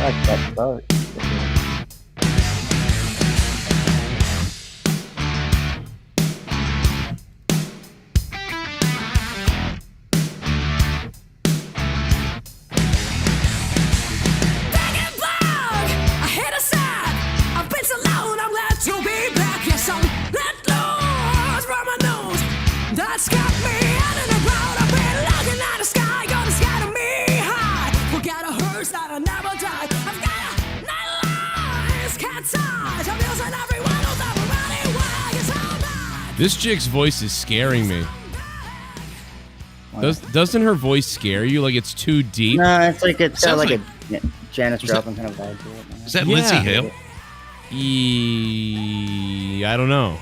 like that start. This chick's voice is scaring me. Doesn't her voice scare you? Like it's too deep? No, it's like it's got like a Janis Joplin kind of vibe to it. Is that Lindsay Hale? I don't know.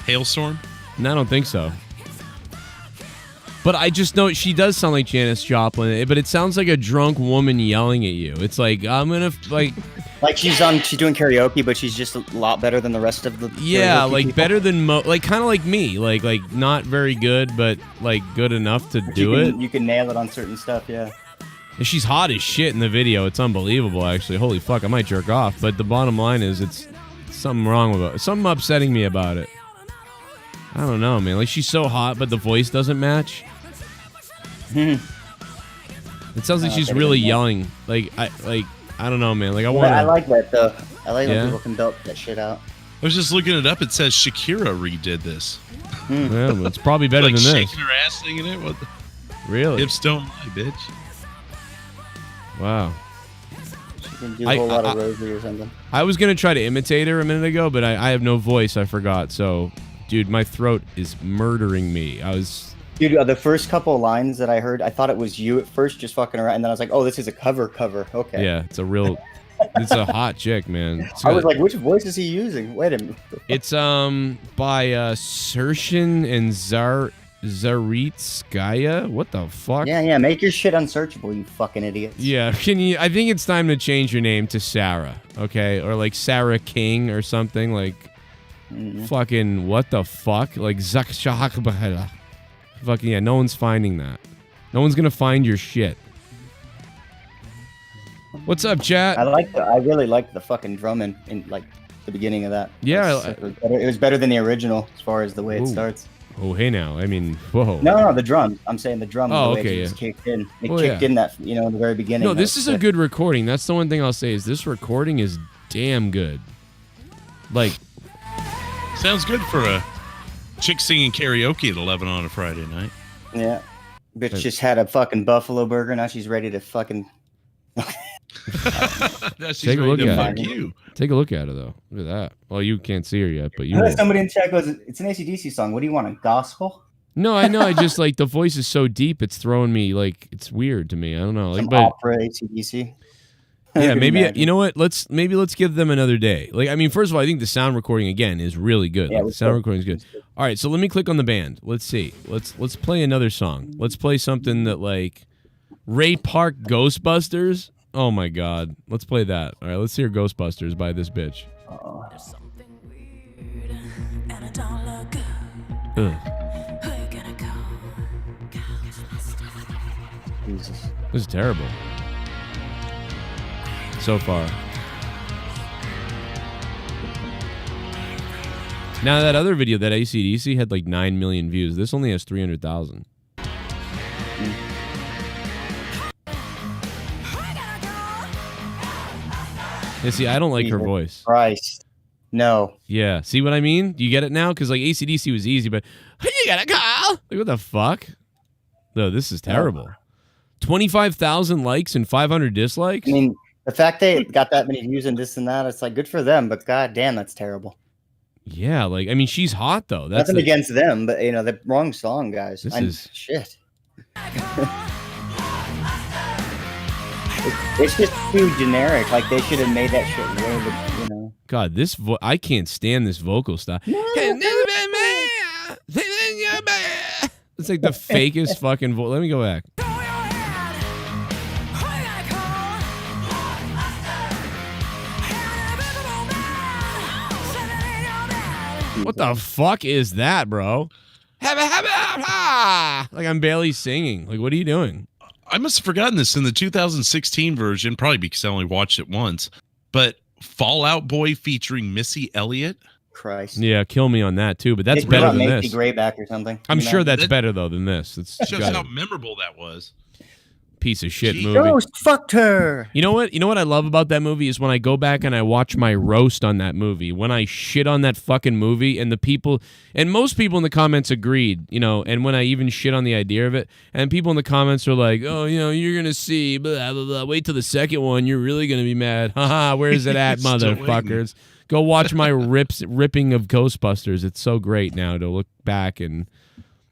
Hailstorm? No, I don't think so. But I just know she does sound like Janis Joplin, but it sounds like a drunk woman yelling at you. It's like, I'm gonna, like she's doing karaoke, but she's just a lot better than the rest of the yeah, like people. better than like kind of like me, like not very good, but like good enough to do it. You can nail it on certain stuff, yeah. And she's hot as shit in the video. It's unbelievable, actually. Holy fuck, I might jerk off. But the bottom line is, it's something wrong with it. Something upsetting me about it. I don't know, man. Like she's so hot, but the voice doesn't match. It sounds like she's really yelling. I don't know, man. Like I want. I like that though. I like when people can belt that shit out. I was just looking it up. It says Shakira redid this. Yeah, well, it's probably better like than this. Shaking her ass singing it. What? Really? Hips don't lie, bitch. Wow. She can do a whole lot of rosary or something. I was gonna try to imitate her a minute ago, but I have no voice. I forgot. So, dude, my throat is murdering me. Dude, the first couple of lines that I heard, I thought it was you at first, just fucking around, and then I was like, "Oh, this is a cover." Okay. Yeah, it's a it's a hot chick, man. I was like, "Which voice is he using?" Wait a minute. It's by Sershin and Zaritskaya. What the fuck? Yeah. Make your shit unsearchable, you fucking idiots. Yeah, I think it's time to change your name to Sarah, okay, or like Sarah King or something like. Fucking what the fuck? Like Zakshahakbahela. Fucking yeah, no one's finding that. No one's gonna find your shit. What's up, chat? I really liked the fucking drum in like the beginning of that. Yeah, it was better than the original as far as the way it starts. Oh hey now, I mean, whoa. No, the drum. I'm saying the drum. Oh, the way okay, it yeah. just kicked in. It kicked in that in the very beginning. No, this is a good recording. That's the one thing I'll say is this recording is damn good. Like, sounds good for a chick singing karaoke at 11 on a Friday night. Yeah. Bitch just had a fucking buffalo burger. Now she's ready to fucking... Take a look at it. Take a look at her, though. Look at that. Well, you can't see her yet, but you will. Somebody in chat goes, it's an AC/DC song. What do you want, a gospel? No, I know. I just, like, the voice is so deep, it's throwing me, like, it's weird to me. I don't know. Like, some opera AC/DC. Yeah, maybe you know what? Let's give them another day. Like, I mean, first of all, I think the sound recording again is really good. Yeah, like, the sound recording is good. All right, so let me click on the band. Let's see. Let's play another song. Let's play something that like Ray Park Ghostbusters. Oh my God, let's play that. All right, let's hear Ghostbusters by this bitch. There's something weird and it don't look good. Ugh. Who you gonna call? Jesus. This is terrible. So far. Now that other video, that AC/DC had like 9 million views. This only has 300,000. Yeah, see, I don't like her voice. Christ. No. Yeah, see what I mean? Do you get it now? Because like AC/DC was easy, but who you gotta call? Like, what the fuck? No, this is terrible. 25,000 likes and 500 dislikes? I mean, the fact they got that many views and this and that, it's like good for them, but god damn, that's terrible. Yeah, like, I mean, she's hot, though. That's nothing against them, but, the wrong song, guys. Shit. It's just too generic. Like, they should have made that shit way, God, I can't stand this vocal style. It's like the fakest fucking voice. Let me go back. What the fuck is that, bro? Like, I'm barely singing. Like, what are you doing? I must have forgotten this in the 2016 version, probably because I only watched it once. But Fallout Boy featuring Missy Elliott. Christ. Yeah, kill me on that too. But that's They better brought than Macy this. Gray back or something. I'm you know? sure that's That- better though than this. It's Shows got how a memorable that was. piece of shit Gee. movie. Ghost fucked her. You know what? You know what I love about that movie is when I go back and I watch my roast on that movie. When I shit on that fucking movie, and the people, and most people in the comments agreed, you know. And when I even shit on the idea of it, and people in the comments are like, "Oh, you know, you're gonna see, blah blah blah. Wait till the second one, you're really gonna be mad." Haha, where's it at, Still motherfuckers? Go watch my ripping of Ghostbusters. It's so great now to look back and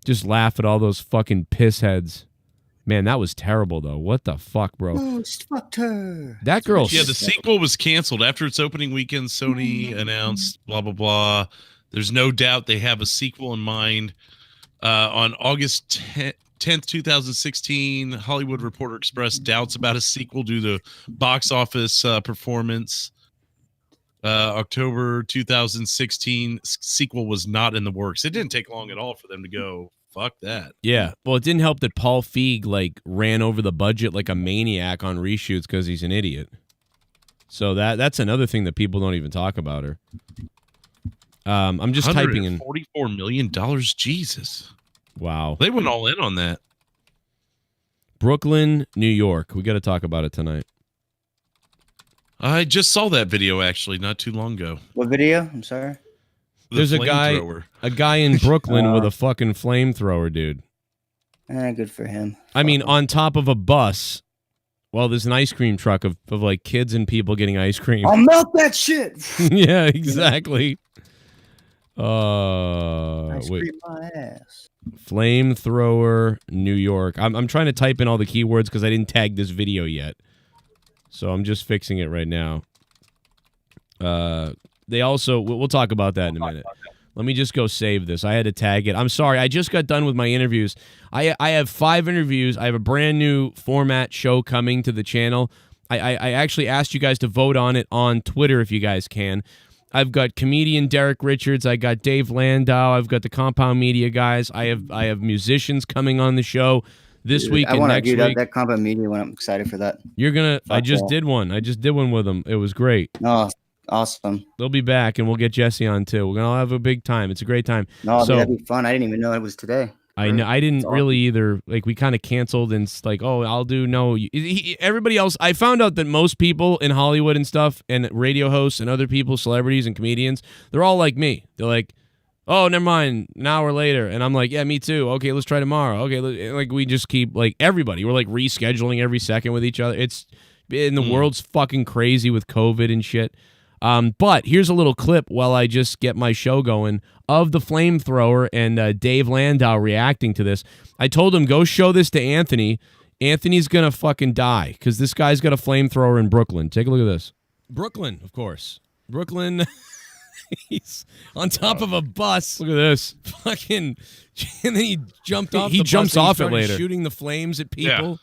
just laugh at all those fucking piss heads. Man, that was terrible, though. What the fuck, bro? Ghost fucked her. That girl... Yeah, the sequel was canceled after its opening weekend. Sony announced blah blah blah. There's no doubt they have a sequel in mind. On August 10th, 2016, Hollywood Reporter expressed doubts about a sequel due to box office performance. October 2016 sequel was not in the works. It didn't take long at all for them to go, fuck that. Yeah. Well, it didn't help that Paul Feig, like, ran over the budget like a maniac on reshoots because he's an idiot. So that's another thing that people don't even talk about her. I'm just typing in... $44 million. Jesus. Wow. They went all in on that. Brooklyn, New York. We got to talk about it tonight. I just saw that video, actually, not too long ago. What video? I'm sorry. The There's a guy in Brooklyn with a fucking flamethrower, dude. Good for him. I mean, on top of a bus. Well, there's an ice cream truck of like kids and people getting ice cream. I'll melt that shit. Yeah, exactly. Ice Wait. cream my ass. Flamethrower, New York. I'm trying to type in all the keywords because I didn't tag this video yet. So I'm just fixing it right now. They also... We'll talk about that in a minute. Let me just go save this. I had to tag it. I'm sorry. I just got done with my interviews. I have 5 interviews. I have a brand new format show coming to the channel. I actually asked you guys to vote on it on Twitter if you guys can. I've got comedian Derek Richards. I got Dave Landau. I've got the Compound Media guys. I have musicians coming on the show this week and next week. That Compound Media one. I'm excited for that. You're gonna... I just did one. I just did one with them. It was great. Oh, awesome. They'll be back, and we'll get Jesse on too. We're gonna have a big time. It's a great time. No, so, that'd be fun. I didn't even know it was today. I know. I didn't really either. Like, we kind of canceled and it's like, oh, I'll do no. Everybody else. I found out that most people in Hollywood and stuff, and radio hosts and other people, celebrities and comedians, they're all like me. They're like, oh, never mind, an hour later, and I'm like, yeah, me too. Okay, let's try tomorrow. Okay, like we just keep like everybody. We're like rescheduling every second with each other. It's and the world's fucking crazy with COVID and shit. But here's a little clip while I just get my show going of the flamethrower and Dave Landau reacting to this. I told him, go show this to Anthony. Anthony's going to fucking die because this guy's got a flamethrower in Brooklyn. Take a look at this. Brooklyn, of course. Brooklyn. He's on top of a bus. Look at this. Fucking. And then he jumped off. He jumps off it later, shooting the flames at people. Yeah.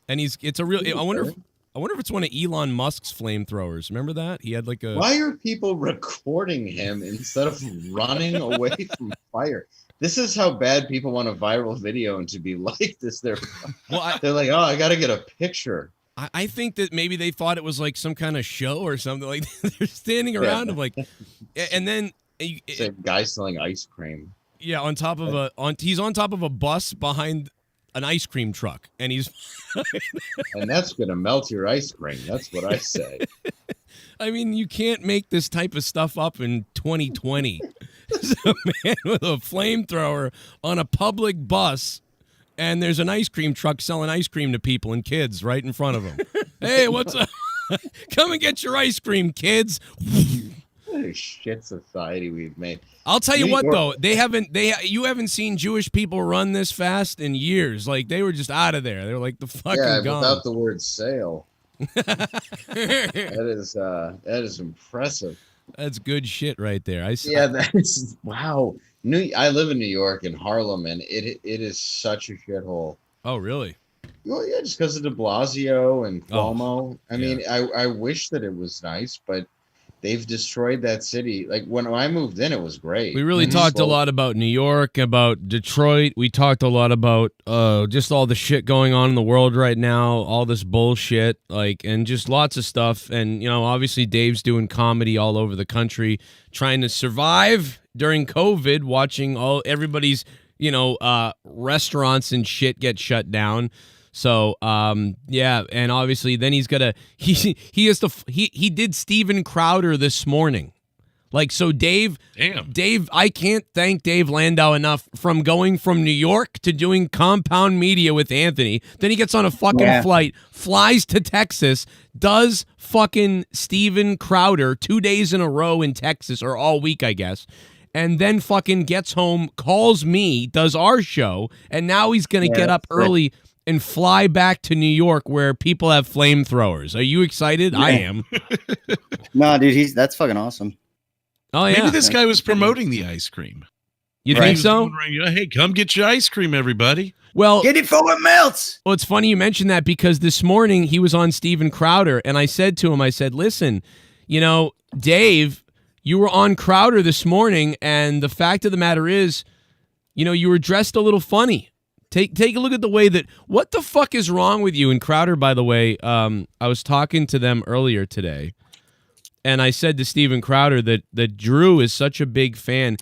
And it's a real. I wonder if it's one of Elon Musk's flamethrowers. Remember that? He had like a... Why are people recording him instead of running away from fire? This is how bad people want a viral video and to be like this. They're like, oh, I got to get a picture. I think that maybe they thought it was like some kind of show or something. Like they're standing around him like... And then... It's a guy selling ice cream. Yeah, on top of he's on top of a bus behind an ice cream truck, and he's and that's gonna melt your ice cream. That's what I say. I mean, you can't make this type of stuff up in 2020. There's a man with a flamethrower on a public bus, and there's an ice cream truck selling ice cream to people and kids right in front of him. Hey, what's up? Come and get your ice cream, kids. What a shit society we've made. I'll tell you what, though, you haven't seen Jewish people run this fast in years. Like, they were just out of there. They were like the fucking gone. Without the word sale. That is impressive. That's good shit right there. That is wow. I live in New York in Harlem, and it is such a shithole. Oh, really? Well, yeah, just because of De Blasio and Cuomo. I mean, I wish that it was nice, but they've destroyed that city. Like when I moved in, it was great. We really talked a lot about New York, about Detroit. We talked a lot about just all the shit going on in the world right now, all this bullshit, and just lots of stuff. And, obviously Dave's doing comedy all over the country, trying to survive during COVID, watching everybody's, restaurants and shit get shut down. So, yeah, and obviously then he's got he did Steven Crowder this morning. So Dave, I can't thank Dave Landau enough from going from New York to doing compound media with Anthony. Then he gets on a fucking flight, flies to Texas, does fucking Steven Crowder 2 days in a row in Texas, or all week, I guess. And then fucking gets home, calls me, does our show, and now he's going to get up early and fly back to New York where people have flamethrowers. Are you excited? Yeah. I am. No, dude, that's fucking awesome. Oh, yeah. Maybe this guy was promoting the ice cream. You think so? Hey, come get your ice cream, everybody. Well, get it before it melts. Well, it's funny you mentioned that because this morning he was on Steven Crowder, and I said to him, listen, Dave, you were on Crowder this morning, and the fact of the matter is, you were dressed a little funny. Take a look at the way that, what the fuck is wrong with you? And Crowder, by the way, I was talking to them earlier today, and I said to Steven Crowder that Drew is such a big fan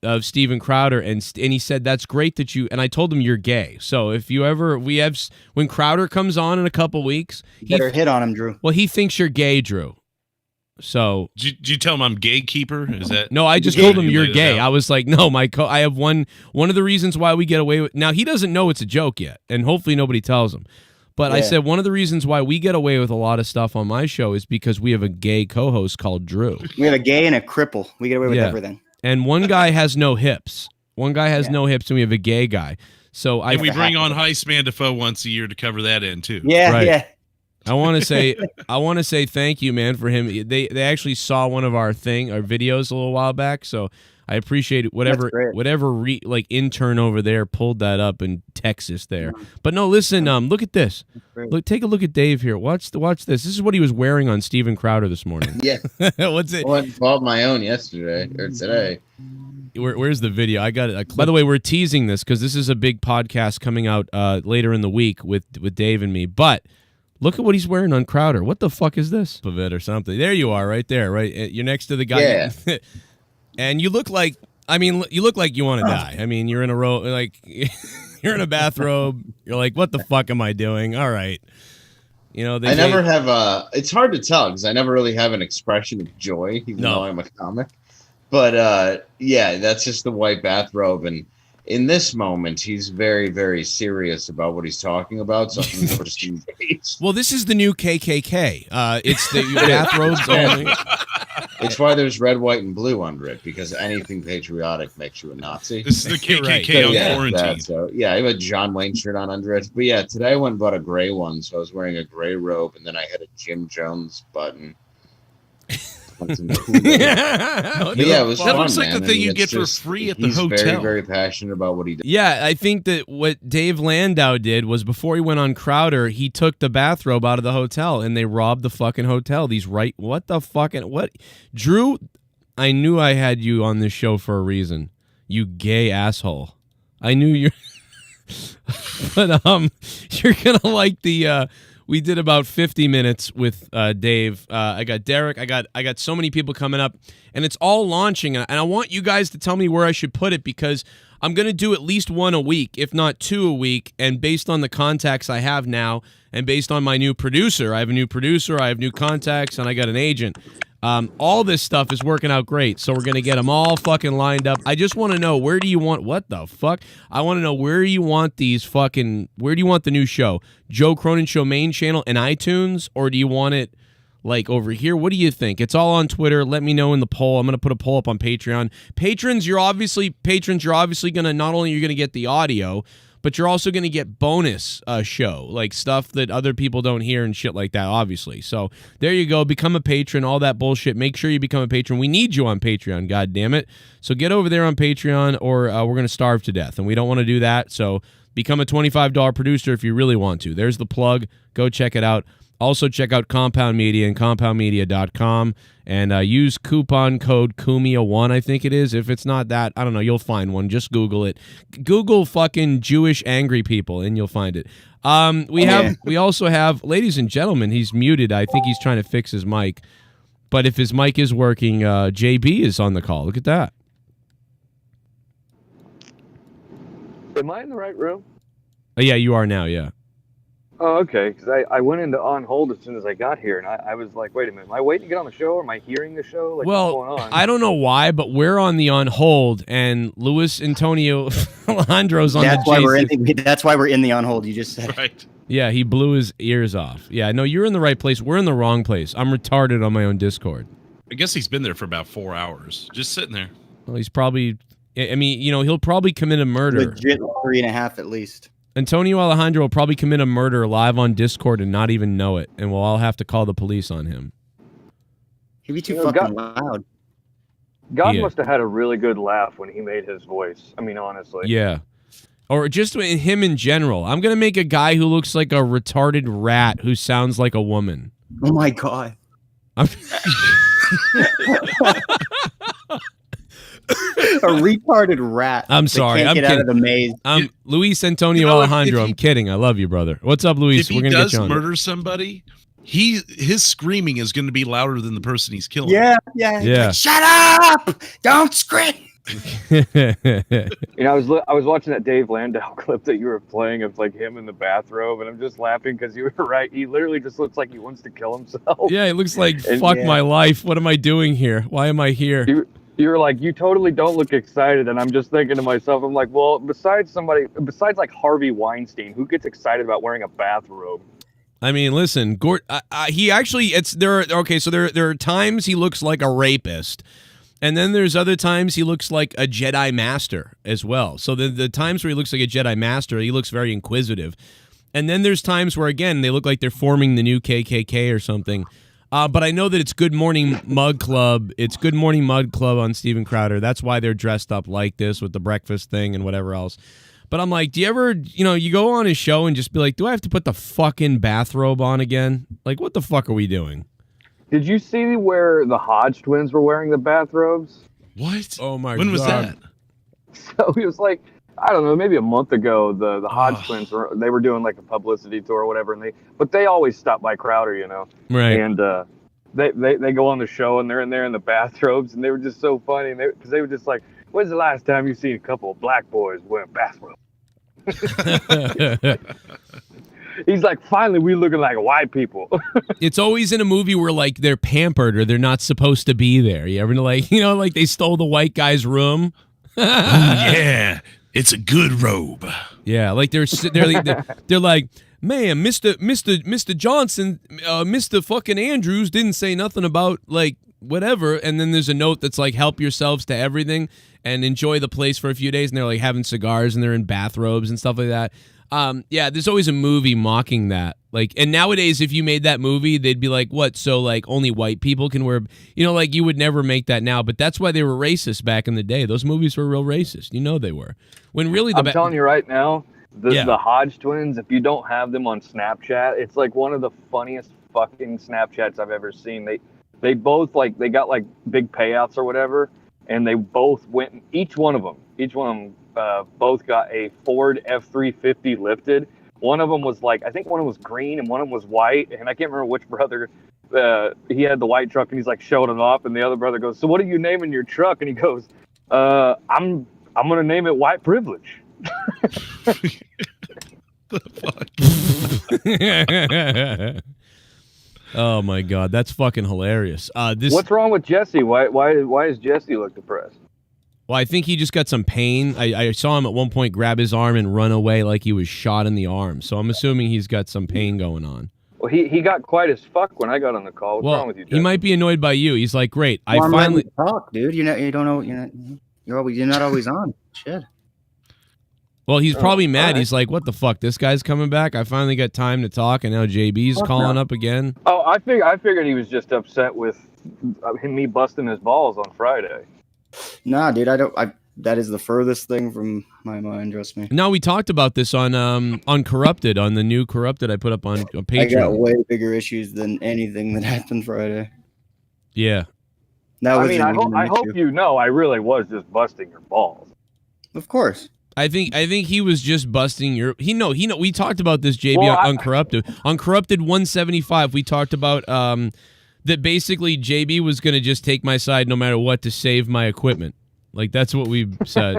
of Steven Crowder, and he said, that's great that you, and I told him you're gay. So if you ever, when Crowder comes on in a couple weeks. Better hit on him, Drew. Well, he thinks you're gay, Drew. So did you tell him I'm gatekeeper? Is that no? I just told him you're gay. I was like, no, I have one of the reasons why we get away with. Now he doesn't know it's a joke yet, and hopefully nobody tells him. But I said one of the reasons why we get away with a lot of stuff on my show is because we have a gay co-host called Drew. We have a gay and a cripple. We get away with everything. And one guy has no hips. One guy has no hips, and we have a gay guy. So we bring on Heistman Defoe once a year to cover that in too. Yeah, right. Yeah. I want to say thank you, man, for him. They actually saw one of our videos a little while back, so I appreciate it. Whatever intern over there pulled that up in Texas there. But no, listen, look at this. Take a look at Dave here. Watch this. This is what he was wearing on Steven Crowder this morning. Yeah. What's it? I bought my own yesterday or today. Where's the video? I got it. By the way, we're teasing this because this is a big podcast coming out later in the week with Dave and me. But look at what he's wearing on Crowder. What the fuck is this? Of it or something. There you are, right there. Right, you're next to the guy. Yeah. And you look like. You look like you want to die. You're in a row, you're in a bathrobe. You're like, what the fuck am I doing? All right. I never have it's hard to tell because I never really have an expression of joy, even though I'm a comic. But that's just the white bathrobe, and in this moment, he's very, very serious about what he's talking about. So I'm just engaged. Well, this is the new KKK. It's the bathrobes only. It's why there's red, white, and blue under it, because anything patriotic makes you a Nazi. This is the KKK on quarantine. I have a John Wayne shirt on under it. But today I went and bought a gray one, so I was wearing a gray robe, and then I had a Jim Jones button. It was that fun, looks like man. the thing you get for free at the hotel. He's very, very passionate about what he does. Yeah, I think that what Dave Landau did was before he went on Crowder, he took the bathrobe out of the hotel and they robbed the fucking hotel. What the fucking what? Drew, I knew I had you on this show for a reason. You gay asshole. I knew you're. But you're gonna like the. We did about 50 minutes with Dave. I got Derek. I got so many people coming up, and it's all launching. And I want you guys to tell me where I should put it because I'm going to do at least one a week, if not two a week. And based on the contacts I have now, and based on my new producer, I have a new producer, I have new contacts, and I got an agent. All this stuff is working out great, so we're going to get them all fucking lined up. I just want to know, where do you want, what the fuck? I want to know where you want where do you want the new show? Joe Cronin Show main channel and iTunes, or do you want it like over here? What do you think? It's all on Twitter. Let me know in the poll. I'm going to put a poll up on Patreon. Patrons, you're obviously going to, not only you're going to get the audio, but you're also going to get bonus show, like stuff that other people don't hear and shit like that, obviously. So there you go. Become a patron, all that bullshit. Make sure you become a patron. We need you on Patreon, God damn it. So get over there on Patreon, or we're going to starve to death, and we don't want to do that. So become a $25 producer if you really want to. There's the plug. Go check it out. Also, check out Compound Media and compoundmedia.com and use coupon code KUMIA1, I think it is. If it's not that, I don't know, you'll find one. Just Google it. Google fucking Jewish angry people, and you'll find it. We also have, ladies and gentlemen, he's muted. I think he's trying to fix his mic. But if his mic is working, JB is on the call. Look at that. Am I in the right room? Yeah, you are now, yeah. Oh, okay. Because I went into on hold as soon as I got here, and I was like, wait a minute, am I waiting to get on the show, or am I hearing the show? Like, well, what's going on? I don't know why, but we're on the on hold, and Luis Antonio Alejandro's on that's the why That's why we're in the on hold, you just said. Right. Yeah, he blew his ears off. Yeah, no, you're in the right place. We're in the wrong place. I'm retarded on my own Discord. I guess he's been there for about 4 hours, just sitting there. Well, he's probably, I mean, you know, he'll probably commit a murder. Legit 3.5 at least. Antonio Alejandro will probably commit a murder live on Discord and not even know it, and we'll all have to call the police on him. He'd be too fucking loud. God must have had a really good laugh when he made his voice. I mean, honestly. Yeah. Or just him in general. I'm going to make a guy who looks like a retarded rat who sounds like a woman. Oh my God. A retarded rat. I'm sorry. Can't I'm get kidding. out of the maze. Luis Antonio Alejandro. I'm kidding. I love you, brother. What's up, Luis? If he does murder somebody, his screaming is going to be louder than the person he's killing. Yeah. Yeah. Shut up! Don't scream. You know, I was watching that Dave Landau clip that you were playing of like him in the bathrobe, and I'm just laughing because you were right. He literally just looks like he wants to kill himself. Yeah, it looks like fuck my life. What am I doing here? Why am I here? You're like, you totally don't look excited, and I'm just thinking to myself, I'm like, well, besides like Harvey Weinstein, who gets excited about wearing a bathrobe? I mean, listen, he actually, there are times he looks like a rapist, and then there's other times he looks like a Jedi Master as well. So the times where he looks like a Jedi Master, he looks very inquisitive. And then there's times where, again, they look like they're forming the new KKK or something. But I know that it's Good Morning Mug Club. It's Good Morning Mug Club on Steven Crowder. That's why they're dressed up like this with the breakfast thing and whatever else. But I'm like, do you ever, you go on his show and just be like, do I have to put the fucking bathrobe on again? Like, what the fuck are we doing? Did you see where the Hodge twins were wearing the bathrobes? What? Oh, my God. When was that? So it was like, I don't know, maybe a month ago, the Hodge twins they were doing like a publicity tour or whatever, but they always stop by Crowder, Right? And they go on the show and they're in there in the bathrobes, and they were just so funny because they were just like, "When's the last time you seen a couple of black boys wearing bathrobes?" He's like, "Finally, we looking like white people." It's always in a movie where like they're pampered or they're not supposed to be there. You ever like they stole the white guy's room? Oh, yeah. It's a good robe. Yeah, like they're like, man, Mr. Johnson, Mr. fucking Andrews didn't say nothing about like whatever, and then there's a note that's like, help yourselves to everything and enjoy the place for a few days, and they're like having cigars and they're in bathrobes and stuff like that. Yeah, there's always a movie mocking that. Like, and nowadays, if you made that movie, they'd be like, what? So, like, only white people can wear, like, you would never make that now. But that's why they were racist back in the day. Those movies were real racist. They were. When really, I'm telling you right now, the Hodge twins, if you don't have them on Snapchat, it's like one of the funniest fucking Snapchats I've ever seen. They both, like, they got, like, big payouts or whatever, and they both went, each one of them, both got a Ford F-350 lifted. One of them was like, I think one of them was green and one of them was white, and I can't remember which brother. He had the white truck and he's like showing it off, and the other brother goes, "So what are you naming your truck?" And he goes, I'm gonna name it White Privilege." Oh my God, that's fucking hilarious. What's wrong with Jesse? Why does Jesse look depressed? Well, I think he just got some pain. I saw him at one point grab his arm and run away like he was shot in the arm. So I'm assuming he's got some pain going on. Well, he got quiet as fuck when I got on the call. What's wrong with you, Jesse? He might be annoyed by you. He's like, great. Well, I finally talk, dude. You don't know. You're not always on. Shit. Well, he's probably mad. Right. He's like, what the fuck? This guy's coming back. I finally got time to talk, and now JB's calling up again. Oh, I figured he was just upset with me busting his balls on Friday. Nah, dude. That is the furthest thing from my mind, trust me. No, we talked about this on Corrupted, on the new Corrupted I put up on Patreon. I got way bigger issues than anything that happened Friday. Yeah. I mean, I hope you know I really was just busting your balls. Of course. I think he was just busting your. He know. We talked about this, JB, on Corrupted. On Corrupted 175, we talked about that basically JB was going to just take my side no matter what to save my equipment. Like, that's what we said.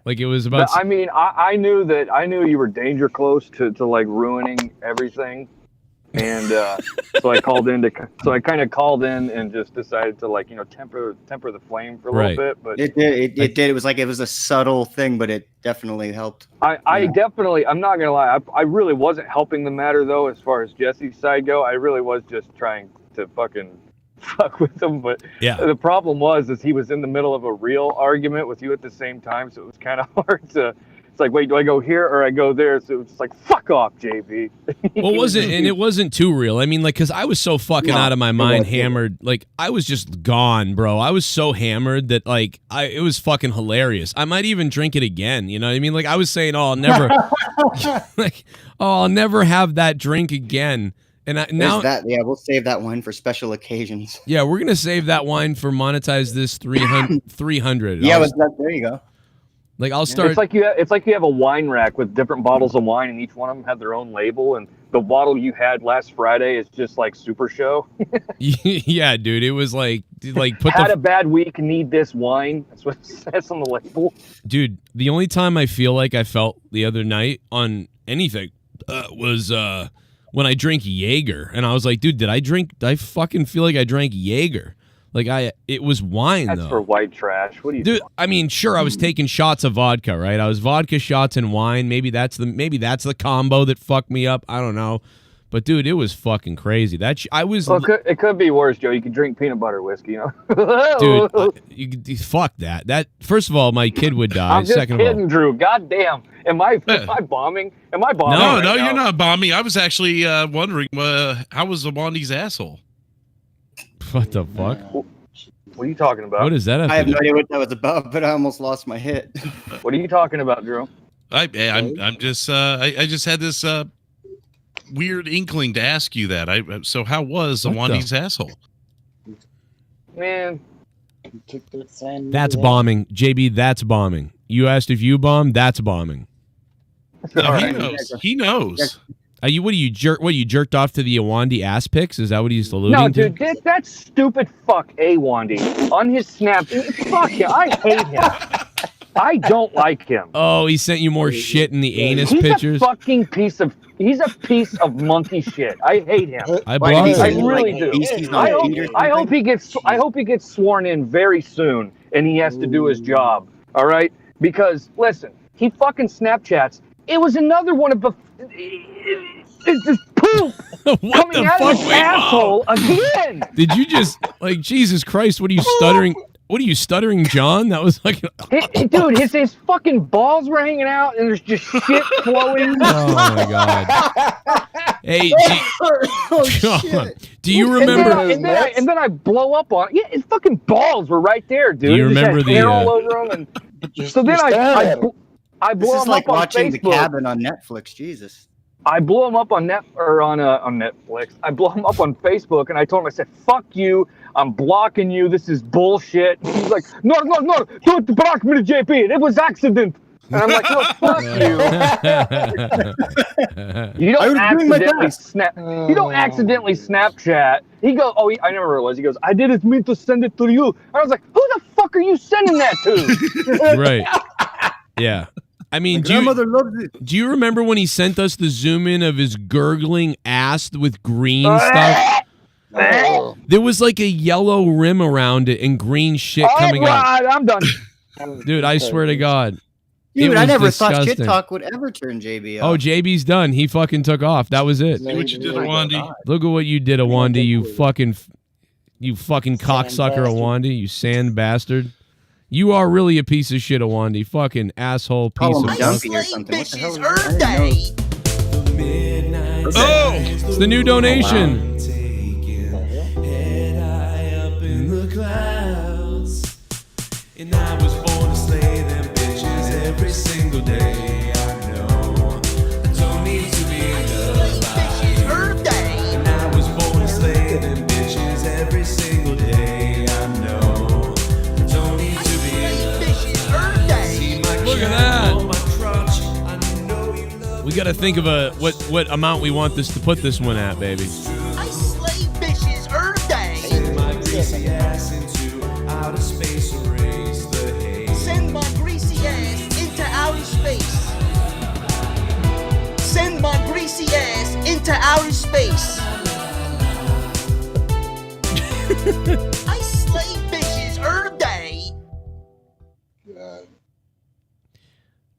Like, it was about. I mean, I knew you were danger close to like ruining everything. And so I kind of called in and just decided to, like, temper the flame for a little bit. But it did. It was like it was a subtle thing, but it definitely helped. I definitely, I'm not gonna lie, I really wasn't helping the matter though, as far as Jesse's side go. I really was just trying to fucking fuck with him. But the problem was he was in the middle of a real argument with you at the same time, so it was kind of hard to. It's like, wait, do I go here or I go there? So it's like, fuck off, JB. Well, it wasn't too real. I mean, like, because I was so fucking out of my mind, hammered. Like, I was just gone, bro. I was so hammered that, like, it was fucking hilarious. I might even drink it again. You know what I mean? Like, I was saying, I'll never have that drink again. And now we'll save that wine for special occasions. Yeah, we're gonna save that wine for monetize this 300. Yeah, there you go. Like, I'll start. It's like you have a wine rack with different bottles of wine, and each one of them have their own label. And the bottle you had last Friday is just like Super Show. Yeah, dude, it was like had a bad week, need this wine. That's what it says on the label. Dude, the only time I feel like I felt the other night on anything was when I drank Jaeger, and I was like, dude, did I fucking feel like I drank Jaeger? Like, it was wine, though. That's for white trash. What do you? Dude, I mean, sure, I was taking shots of vodka, right? I was vodka shots and wine. Maybe that's the combo that fucked me up. I don't know, but dude, it was fucking crazy. It could be worse, Joe. You could drink peanut butter whiskey, Dude, fuck that. That, first of all, my kid would die. I'm just Second kidding, of all, Drew. God damn. Am I bombing? Am I bombing? No, right now? you're not bombing. I was actually wondering how was Awandi's asshole. What the fuck? What are you talking about? What is that? I have no idea what that was about, but I almost lost my hit. What are you talking about, Drew? I'm just I just had this weird inkling to ask you that. So how was Awandi's asshole? Man, that's bombing, JB. That's bombing. You asked if you bombed. That's bombing. No, he knows. He knows. What you jerked off to the Awandi ass pics? Is that what he's alluding to? No, dude, that stupid fuck Awandi on his snap. Fuck him. I hate him. I don't like him. Oh, he sent you more shit in the anus he's pictures? He's a piece of monkey shit. I hate him. I really do. I hope he gets sworn in very soon and he has to do his job. All right? Because listen, he fucking Snapchats. It was another one of the it's just poop coming out of his asshole again. Did you just, like, Jesus Christ, what are you stuttering? What are you stuttering, John? That was like, dude, his fucking balls were hanging out, and there's just shit flowing. Oh my god! Hey, do you remember? And then I blow up on. Yeah, his fucking balls were right there, dude. Do you remember the hair all over him? And so then I blow him like up on watching Facebook. The Cabin on Netflix. Jesus. I blew him up on Netflix. I blew him up on Facebook, and I told him, I said, "Fuck you! I'm blocking you. This is bullshit." And he's like, "No, don't block me, JP. It was accident." And I'm like, "No, fuck you. You don't accidentally snap. You don't accidentally Snapchat." He goes, "Oh, I never realized." He goes, "I didn't mean to send it to you." And I was like, "Who the fuck are you sending that to?" Right. Yeah. I mean, do you remember when he sent us the zoom in of his gurgling ass with green stuff? There was like a yellow rim around it and green shit coming out. I'm done. Dude, I swear to God. Dude, I never thought shit talk would ever turn JB off. Oh, JB's done. He fucking took off. That was it. See what you did, Awandi. Look at what you did, Awandi. You fucking cocksucker, Awandi. You sand bastard. You are really a piece of shit, Awandi. Fucking asshole piece of dumpy or something. What the hell is that? Oh, it's the new donation. And I was born to slay them single day. I know I don't need to be in love. And I was born slaying them bitches every single day. I know I don't need to be in love. See my look at that. We got to think of what amount we want this to put this one at, baby. I slay bitches every day. Send my greasy ass into outer space, erase the haze. Send my greasy ass into outer space. Send my greasy ass into outer space. I slay bitches every day.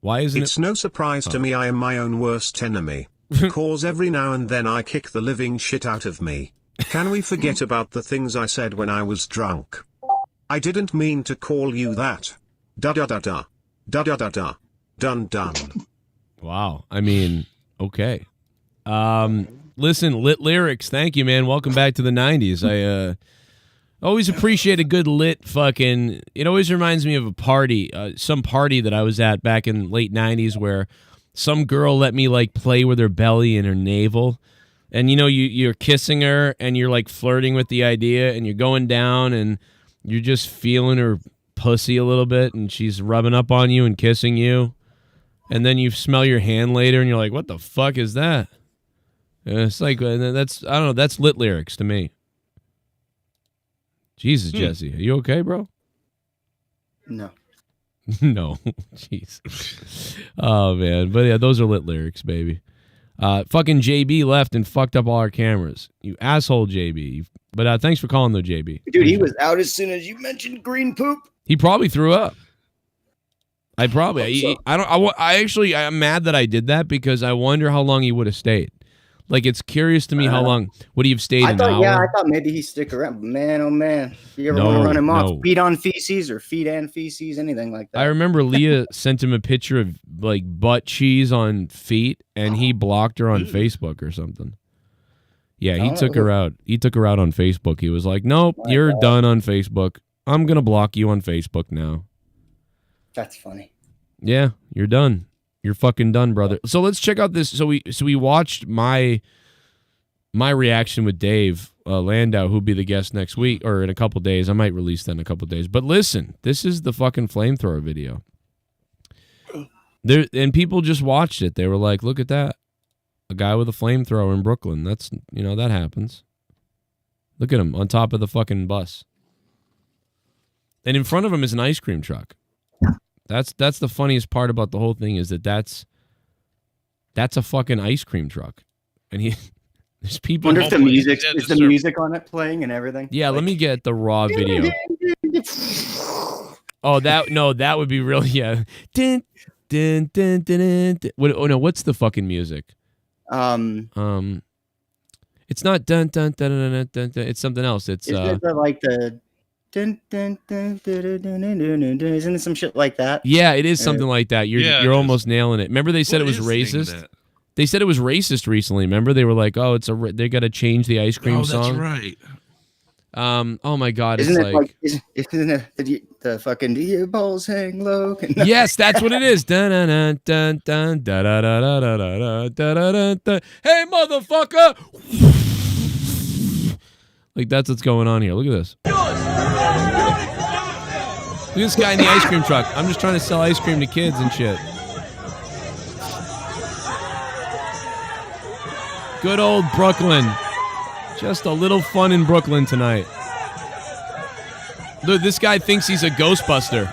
Why isn't It's no surprise to me I am my own worst enemy. Cause every now and then I kick the living shit out of me. Can we forget about the things I said when I was drunk? I didn't mean to call you that. Da da da da. Da da da da. Dun dun. Wow. I mean, okay. Listen, Lit Lyrics, thank you, man. Welcome back to the 90s. I always appreciate a good lit fucking... It always reminds me of a party, some party that I was at back in late 90s where some girl let me, like, play with her belly and her navel. And, you know, you're kissing her and you're, like, flirting with the idea and you're going down and you're just feeling her pussy a little bit and she's rubbing up on you and kissing you. And then you smell your hand later and you're like, what the fuck is that? And it's like, that's, I don't know, that's Lit Lyrics to me. Jesus, Jesse, are you okay, bro? No. No. Jeez. Oh, man. But, yeah, those are Lit Lyrics, baby. Fucking JB left and fucked up all our cameras. You asshole, JB. But thanks for calling, though, JB. Dude, he was out as soon as you mentioned green poop. He probably threw up. I'm mad that I did that because I wonder how long he would have stayed. Like, it's curious to me how long would he have stayed an hour? Yeah, I thought maybe he'd stick around. Man, oh man. You ever want to run him off? Feet on feces or feet and feces, anything like that. I remember Leah sent him a picture of, like, butt cheese on feet, and he blocked her on Facebook or something. Yeah, he took her out. He took her out on Facebook. He was like, nope, you're done on Facebook. I'm going to block you on Facebook now. That's funny. Yeah, you're done. You're fucking done, brother. So let's check out this. So we watched my reaction with Dave Landau, who'll be the guest next week or in a couple days. I might release that in a couple days. But listen, this is the fucking Flamethrower video. And people just watched it. They were like, "Look at that, a guy with a flamethrower in Brooklyn." That's, you know, that happens. Look at him on top of the fucking bus, and in front of him is an ice cream truck. That's the funniest part about the whole thing is that's a fucking ice cream truck, and there's people. I wonder if the music is the music on it playing and everything. Yeah, let me get the raw video. Oh, that would be really Dun, dun, dun, dun, dun, dun. Oh no, what's the fucking music? It's not dun dun dun dun dun dun. Dun. It's something else. It's like the. Dun, dun, dun, dun, dun, dun, dun, dun, dun. Isn't it some shit like that? Yeah, it is something like that. You're almost nailing it. Remember they said it was racist? They said it was racist recently. Remember they were like, "Oh, they got to change the ice cream song." That's right. Oh my God! Isn't it the fucking "Do your balls hang low"? Yes, that's what it is. Dun dun dun dun dun da da da da da da da da da. Hey, motherfucker! Like that's what's going on here. Look at this. Look at this guy in the ice cream truck. I'm just trying to sell ice cream to kids and shit. Good old Brooklyn. Just a little fun in Brooklyn tonight. Look, this guy thinks he's a Ghostbuster.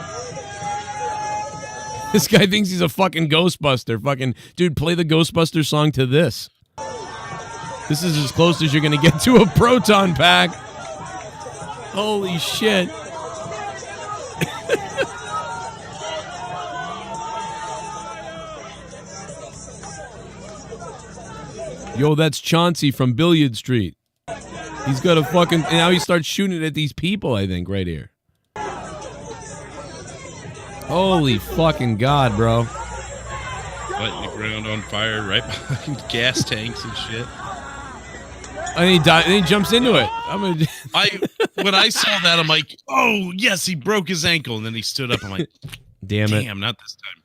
This guy thinks he's a fucking Ghostbuster. Fucking dude, play the Ghostbuster song to this. This is as close as you're gonna get to a proton pack. Holy shit. Yo, that's Chauncey from Billiard Street. He's got a fucking... And now he starts shooting it at these people, I think, right here. Holy fucking God, bro. Lighting the ground on fire right behind gas tanks and shit. And he jumps into it. When I saw that, I'm like, oh, yes, he broke his ankle. And then he stood up. I'm like, damn it. Damn, not this time.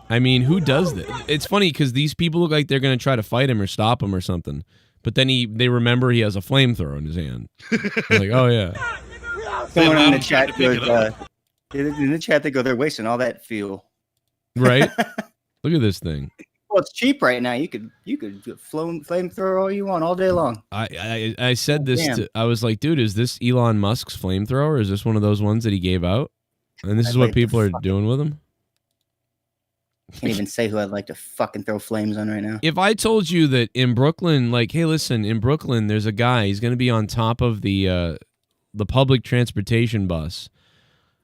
I mean, who does this? It's funny because these people look like they're going to try to fight him or stop him or something. But then they remember he has a flamethrower in his hand. They're like, oh, yeah. Someone in the chat goes, in the chat, they go, they're wasting all that fuel. Right? Look at this thing. Well, it's cheap right now. You could flamethrower all you want all day long. I said this I was like, dude, is this Elon Musk's flamethrower? Is this one of those ones that he gave out? And this is what people are doing with him? Can't even say who I'd like to fucking throw flames on right now. If I told you that in Brooklyn, like, hey, listen, in Brooklyn, there's a guy. He's going to be on top of the public transportation bus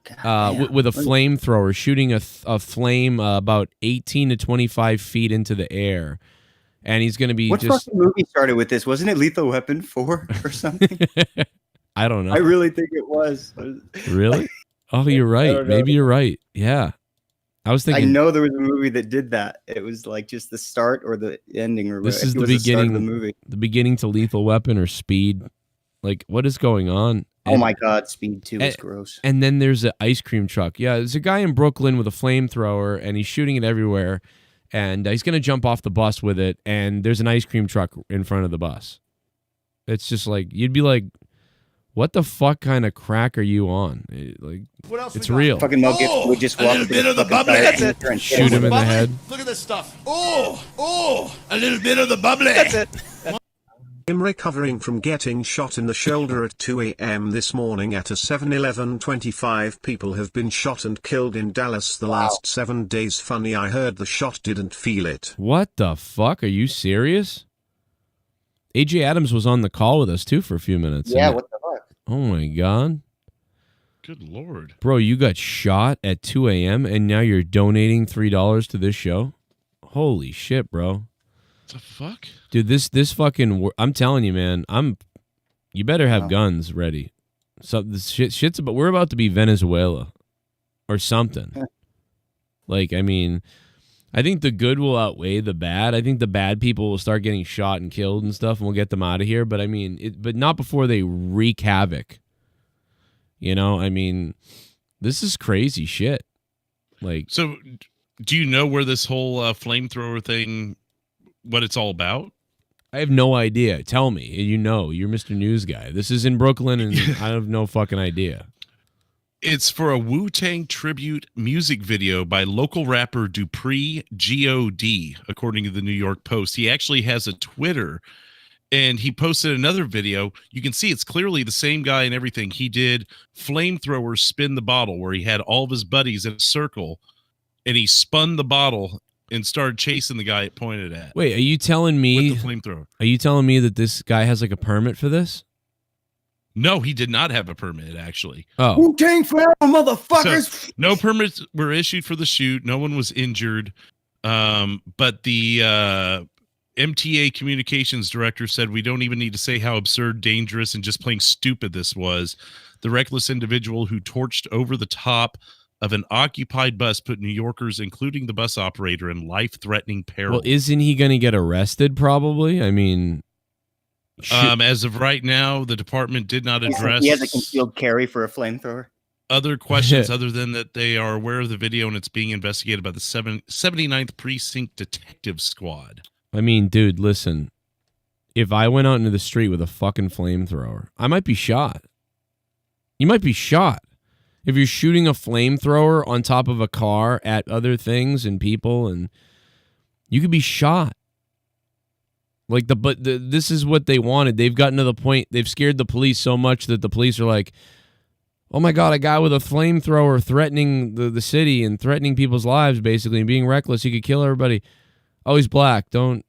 with a flamethrower, shooting a flame about 18 to 25 feet into the air. And he's going to be What fucking movie started with this? Wasn't it Lethal Weapon 4 or something? I don't know. I really think it was. Really? Oh, you're right. Maybe you're right. Yeah. I was thinking. I know there was a movie that did that. It was like just the start or the ending. Or this is the beginning of the movie. The beginning to Lethal Weapon or Speed. Like, what is going on? Oh my God, Speed 2 is gross. And then there's an ice cream truck. Yeah, there's a guy in Brooklyn with a flamethrower, and he's shooting it everywhere. And he's going to jump off the bus with it, and there's an ice cream truck in front of the bus. It's just like, you'd be like, what the fuck kind of crack are you on? Like, what else it's real. Fucking Mel Gibson would just walk a little bit of the bubbly. That's it. Shoot him in the head. Look at this stuff. Oh, a little bit of the bubbly. That's it. I'm recovering from getting shot in the shoulder at 2 a.m. this morning at a 7-Eleven. 25 people have been shot and killed in Dallas the last 7 days. Funny, I heard the shot, didn't feel it. What the fuck? Are you serious? AJ Adams was on the call with us, too, for a few minutes. Yeah, what the fuck? Oh, my God. Good Lord. Bro, you got shot at 2 a.m. and now you're donating $3 to this show? Holy shit, bro. What the fuck? Dude, this fucking... I'm telling you, man, you better have guns ready. So this shit's about... We're about to be Venezuela or something. Like, I mean... I think the good will outweigh the bad. I think the bad people will start getting shot and killed and stuff, and we'll get them out of here. But I mean, but not before they wreak havoc. You know, I mean, this is crazy shit. Like, so do you know where this whole flamethrower thing, what it's all about? I have no idea. Tell me. You know, you're Mr. News Guy. This is in Brooklyn, and I have no fucking idea. It's for a Wu-Tang tribute music video by local rapper Dupree G.O.D., according to the New York Post. He actually has a Twitter, and he posted another video. You can see it's clearly the same guy and everything. He did Flamethrower Spin the Bottle, where he had all of his buddies in a circle, and he spun the bottle and started chasing the guy it pointed at. Wait, are you telling me... With the flamethrower. Are you telling me that this guy has, like, a permit for this? No, he did not have a permit, actually. Oh. Wu-Tang Forever, motherfuckers! So, no permits were issued for the shoot. No one was injured. But the MTA communications director said, we don't even need to say how absurd, dangerous, and just plain stupid this was. The reckless individual who torched over the top of an occupied bus put New Yorkers, including the bus operator, in life-threatening peril. Well, isn't he going to get arrested, probably? I mean... As of right now, the department did not address. He has a concealed carry for a flamethrower. Other questions other than that they are aware of the video and it's being investigated by the 79th Precinct Detective Squad. I mean, dude, listen. If I went out into the street with a fucking flamethrower, I might be shot. You might be shot. If you're shooting a flamethrower on top of a car at other things and people, and you could be shot. Like this is what they wanted. They've gotten to the point, they've scared the police so much that the police are like, oh my God, a guy with a flamethrower threatening the city and threatening people's lives, basically, and being reckless. He could kill everybody. Oh, he's black. Don't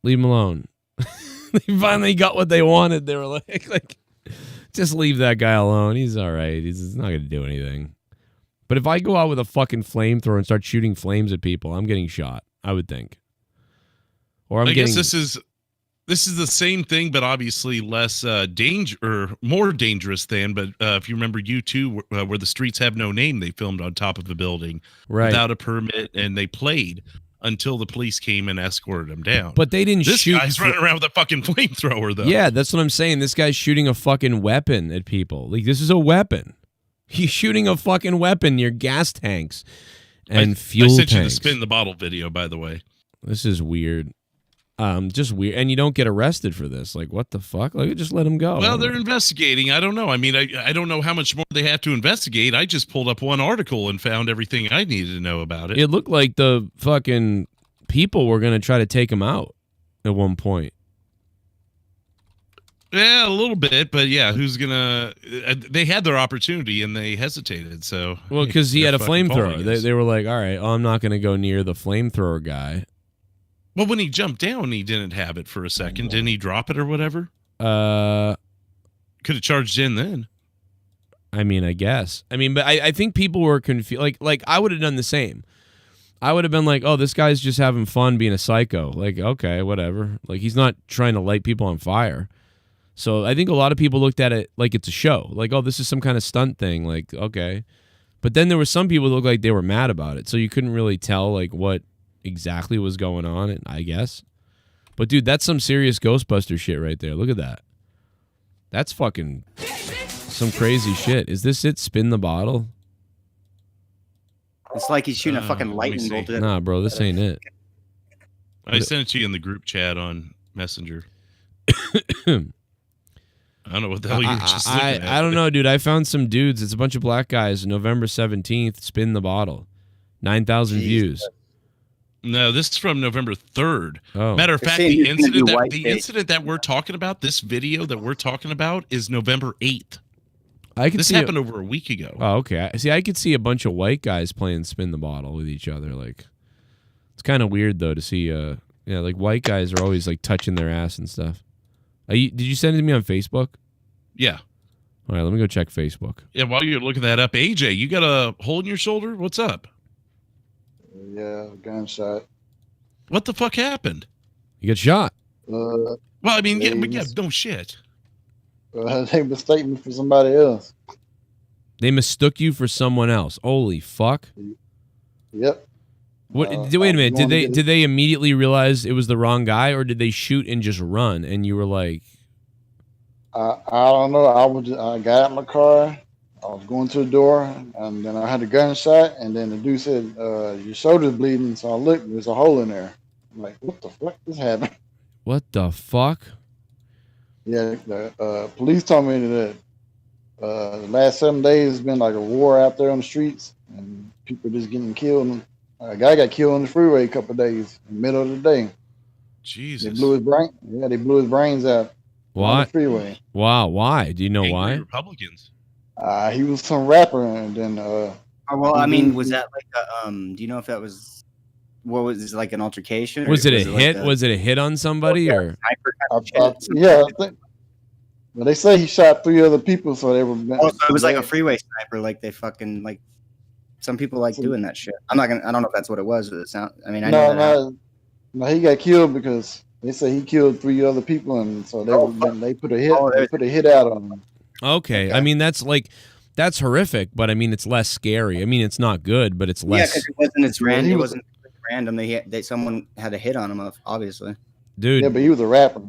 leave him alone. They finally got what they wanted. They were like, just leave that guy alone. He's all right. He's not going to do anything. But if I go out with a fucking flamethrower and start shooting flames at people, I'm getting shot, I would think. Or I guess this is the same thing, but obviously less more dangerous than. But if you remember U2, where the streets have no name, they filmed on top of a building without a permit, and they played until the police came and escorted them down. But they didn't shoot. This guy's running around with a fucking flamethrower, though. Yeah, that's what I'm saying. This guy's shooting a fucking weapon at people. Like, this is a weapon. He's shooting a fucking weapon near gas tanks. and fuel I sent you the tanks. spin the bottle video, by the way. This is weird. Just weird. And you don't get arrested for this. Like, what the fuck? Like, just let him go. Well, they're investigating. I don't know. I mean, I don't know how much more they have to investigate. I just pulled up one article and found everything I needed to know about it. It looked like the fucking people were going to try to take him out at one point. Yeah, a little bit, but yeah, who's gonna? They had their opportunity and they hesitated. So, well, because he had a flamethrower, following us. they were like, "All right, I'm not going to go near the flamethrower guy." Well, when he jumped down, he didn't have it for a second. Didn't he drop it or whatever? Could have charged in then. I mean, I guess. I mean, but I think people were confused. Like I would have done the same. I would have been like, "Oh, this guy's just having fun being a psycho." Like, okay, whatever. Like, he's not trying to light people on fire. So I think a lot of people looked at it like it's a show. Like, oh, this is some kind of stunt thing. Like, okay. But then there were some people that looked like they were mad about it. So you couldn't really tell, like, what exactly was going on, I guess. But, dude, that's some serious Ghostbuster shit right there. Look at that. That's fucking some crazy shit. Is this it? Spin the bottle? It's like he's shooting a fucking lightning bolt. Nah, bro, this ain't it. I sent it to you in the group chat on Messenger. I don't know what the hell you were just looking at. I don't know, dude. I found some dudes. It's a bunch of black guys. November 17th, spin the bottle. 9,000 views. No, this is from November 3rd. Oh. Matter of They're fact, saying the he's gonna do white incident that we're talking about, this video that we're talking about, is November 8th. This happened over a week ago. Oh, okay. See, I could see a bunch of white guys playing spin the bottle with each other. Like, it's kind of weird though to see. Like white guys are always like touching their ass and stuff. Did you send it to me on Facebook? Yeah. All right, let me go check Facebook. Yeah, while you're looking that up, AJ, you got a hole in your shoulder? What's up? Yeah, gunshot. What the fuck happened? You got shot. Well, I mean, yeah, no shit. They mistake me for somebody else. They mistook you for someone else. Holy fuck. Yep. What? Wait a minute. Did they immediately realize it was the wrong guy, or did they shoot and just run? And you were like, I don't know. I got out of my car. I was going to the door, and then I had a gunshot, and then the dude said, "Your shoulder's bleeding." So I looked. There's a hole in there. I'm like, "What the fuck just happened?" What the fuck? Yeah, the police told me that the last 7 days has been like a war out there on the streets, and people just getting killed. A guy got killed on the freeway a couple of days in the middle of the day. Jesus. They blew his brain. Yeah, they blew his brains out. What? On the freeway. Wow. Why? Do you know why? Republicans. He was some rapper, and then. Oh, well, I mean, was that like a do you know if that was what was it, like an altercation? Was it a hit? Was it a hit on somebody or? Yeah, I think. Well, they say he shot 3 other people, so they were. Oh, so it was like a freeway sniper, like they fucking like. Some people like doing that shit. I don't know if that's what it was. But it sound. I mean, I know no, he got killed because they say he killed 3 other people, and so they put a hit. They put a hit out on him. Okay. I mean, that's horrific, but I mean, it's less scary. I mean, it's not good, but it's less. Yeah, because it wasn't as random. It wasn't random. Someone had a hit on him, obviously. Dude. Yeah, but he was a rapper.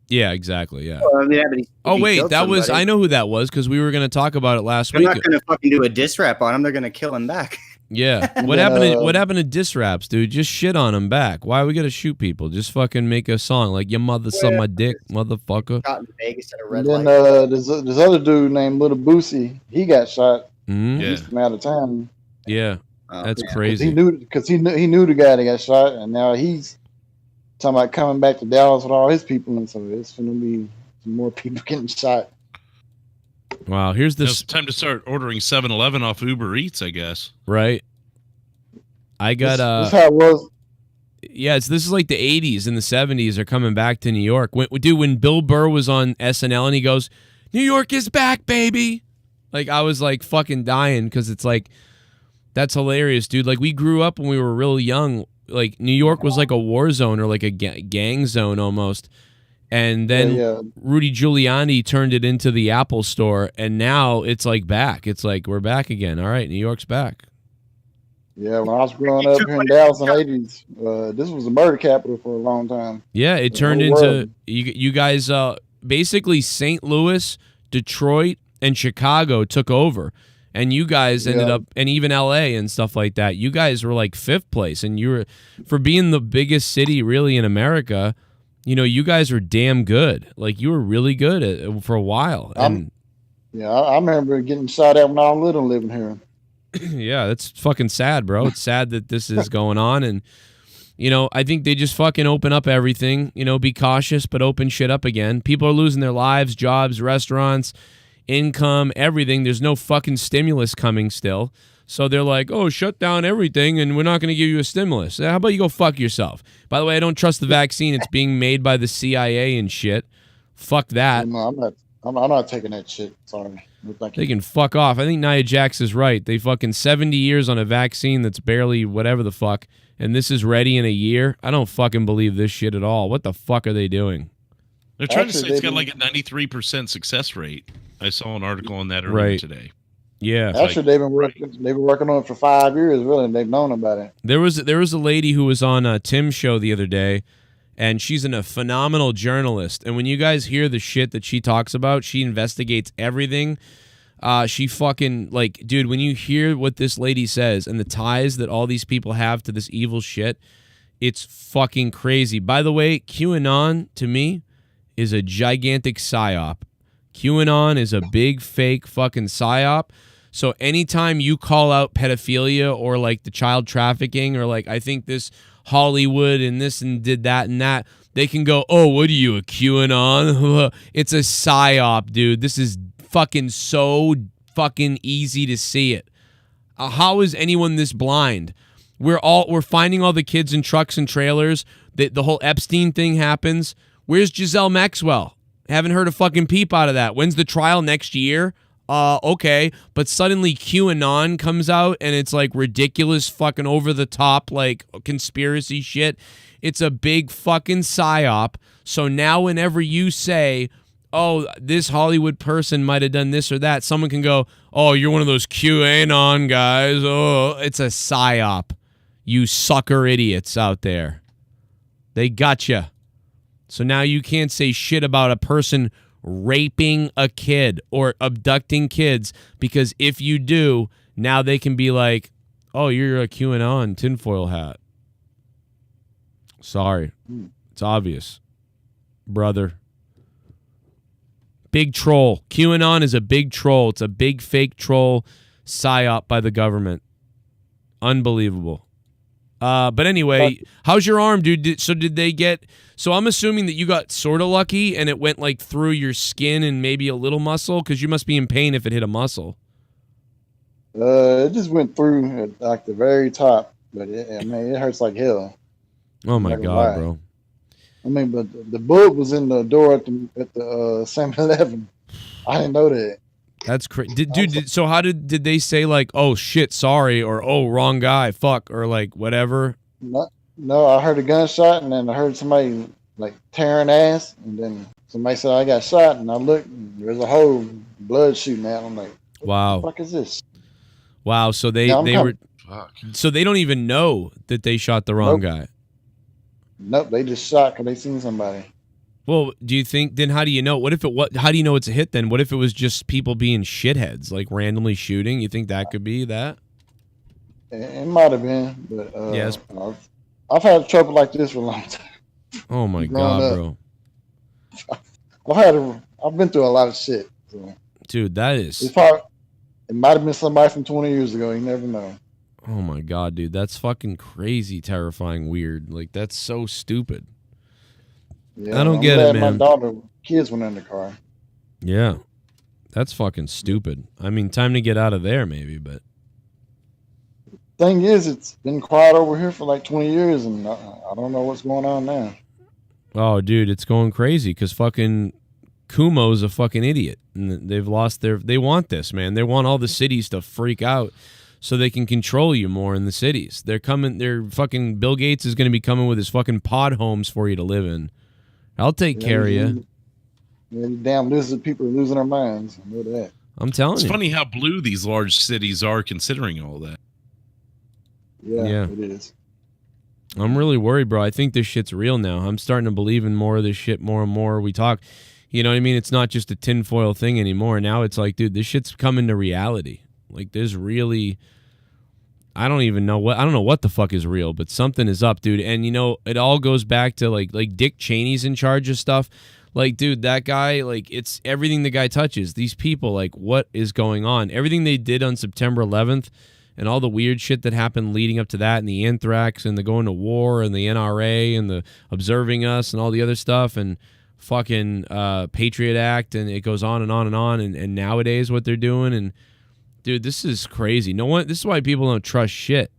Yeah, exactly. Yeah. Well, yeah, but wait, that was. I know who that was because we were going to talk about it last week. They're not going to fucking do a diss rap on him. They're going to kill him back. Yeah. What happened to diss raps, dude? Just shit on him back. Why are we gonna shoot people? Just fucking make a song like "Your mother suck my dick, motherfucker." Shot in Vegas at a red Then light. this other dude named Little Boosie, he got shot. Mm-hmm. Just from out of town. Yeah, that's crazy. He knew the guy that got shot, and now he's talking about coming back to Dallas with all his people, and so it's gonna be some more people getting shot. Wow, here's this. It's time to start ordering 7-Eleven off Uber Eats, I guess. Right. I got this how it was. Yeah, this is like the 80s and the 70s are coming back to New York. When Bill Burr was on SNL and he goes, "New York is back, baby." Like, I was like fucking dying because it's like, that's hilarious, dude. Like, we grew up when we were real young. Like, New York was like a war zone or like a gang zone almost. And then Rudy Giuliani turned it into the Apple store, and now it's like back. It's like we're back again. All right, New York's back. Yeah, when I was growing up here in Dallas in the 80s, this was the murder capital for a long time. Yeah, it turned into you guys. Basically, St. Louis, Detroit, and Chicago took over, And you guys ended up, and even LA and stuff like that, you guys were like 5th place. And you were, for being the biggest city really in America, you know, you guys were damn good. Like, you were really good for a while. And I remember getting shot at when I was little living here. yeah, that's fucking sad, bro. It's sad that this is going on. And, you know, I think they just fucking open up everything, you know, be cautious, but open shit up again. People are losing their lives, jobs, restaurants, income, everything. There's no fucking stimulus coming still. So they're like, oh, shut down everything and we're not going to give you a stimulus. How about you go fuck yourself? By the way, I don't trust the vaccine. It's being made by the CIA and shit. Fuck that. No, I'm not taking that shit. Sorry. They can fuck off. I think NickY Jax is right. They fucking 70 years on a vaccine that's barely whatever the fuck, and this is ready in a year. I don't fucking believe this shit at all. What the fuck are they doing? They're trying to say it's got like a 93% success rate. I saw an article on that earlier today. Yeah. Actually, they've been working on it for 5 years, really, and they've known about it. There was a lady who was on Tim's show the other day, and she's a phenomenal journalist. And when you guys hear the shit that she talks about, she investigates everything. She fucking, like, dude, when you hear what this lady says and the ties that all these people have to this evil shit, it's fucking crazy. By the way, QAnon, to me, is a gigantic psyop. QAnon is a big fake fucking psyop. So anytime you call out pedophilia or like the child trafficking or like I think this Hollywood and this and did that and that, they can go, oh, what are you, a QAnon? It's a psyop, dude. This is fucking so fucking easy to see it. How is anyone this blind? We're finding all the kids in trucks and trailers. The whole Epstein thing happens. Where's Giselle Maxwell? Haven't heard a fucking peep out of that. When's the trial? Next year? Okay. But suddenly QAnon comes out and it's like ridiculous fucking over the top like conspiracy shit. It's a big fucking psyop. So now whenever you say, oh, this Hollywood person might have done this or that, someone can go, oh, you're one of those QAnon guys. Oh, it's a psyop. You sucker idiots out there. They gotcha. So now you can't say shit about a person raping a kid or abducting kids, because if you do, now they can be like, oh, you're a QAnon tinfoil hat. Sorry. It's obvious. Brother. Big troll. QAnon is a big troll. It's a big fake troll psyop by the government. Unbelievable. But anyway, how's your arm, dude? Did they get... So I'm assuming that you got sort of lucky and it went like through your skin and maybe a little muscle, because you must be in pain if it hit a muscle. It just went through at like the very top, but it hurts like hell. Oh my God, bro. I mean, but the bulb was in the door at the 7-Eleven. I didn't know that. That's crazy, dude. So how did they say like, oh shit, sorry, or oh wrong guy, fuck, or like whatever? No, I heard a gunshot and then I heard somebody like tearing ass, and then somebody said I got shot, and I looked and there's a whole blood shooting out. I'm like, wow, what the fuck is this? Wow, so they were, so they don't even know that they shot the wrong guy. Nope, they just shot because they seen somebody. Well, do you think, then how do you know? How do you know it's a hit then? What if it was just people being shitheads, like randomly shooting? You think that could be that? It might have been, but yes. I've had trouble like this for a long time. Oh my God, bro. I've been through a lot of shit. So. Dude, that is... It might have been somebody from 20 years ago. You never know. Oh my God, dude. That's fucking crazy, terrifying, weird. Like, that's so stupid. Yeah, I don't get it, man. My kids went in the car. Yeah. That's fucking stupid. I mean, time to get out of there maybe, but... Thing is, it's been quiet over here for like 20 years, and I don't know what's going on now. Oh, dude, it's going crazy because fucking Kumo's a fucking idiot. And they've lost their... They want this, man. They want all the cities to freak out so they can control you more in the cities. They're fucking... Bill Gates is going to be coming with his fucking pod homes for you to live in. I'll take care of you. Yeah, damn lizard people are losing their minds. I know that. I'm telling you. It's funny how blue these large cities are considering all that. Yeah, it is. I'm really worried, bro. I think this shit's real now. I'm starting to believe in more of this shit more and more. We talk, you know what I mean? It's not just a tinfoil thing anymore. Now it's like, dude, this shit's coming to reality. Like there's really, I don't know what the fuck is real, but something is up, dude. And you know, it all goes back to like Dick Cheney's in charge of stuff. Like, dude, that guy, like, it's everything the guy touches. These people, like, what is going on? Everything they did on September 11th and all the weird shit that happened leading up to that, and the anthrax and the going to war and the NRA and the observing us and all the other stuff and fucking Patriot Act, and it goes on and on and on. And nowadays what they're doing, and dude, this is crazy. This is why people don't trust shit.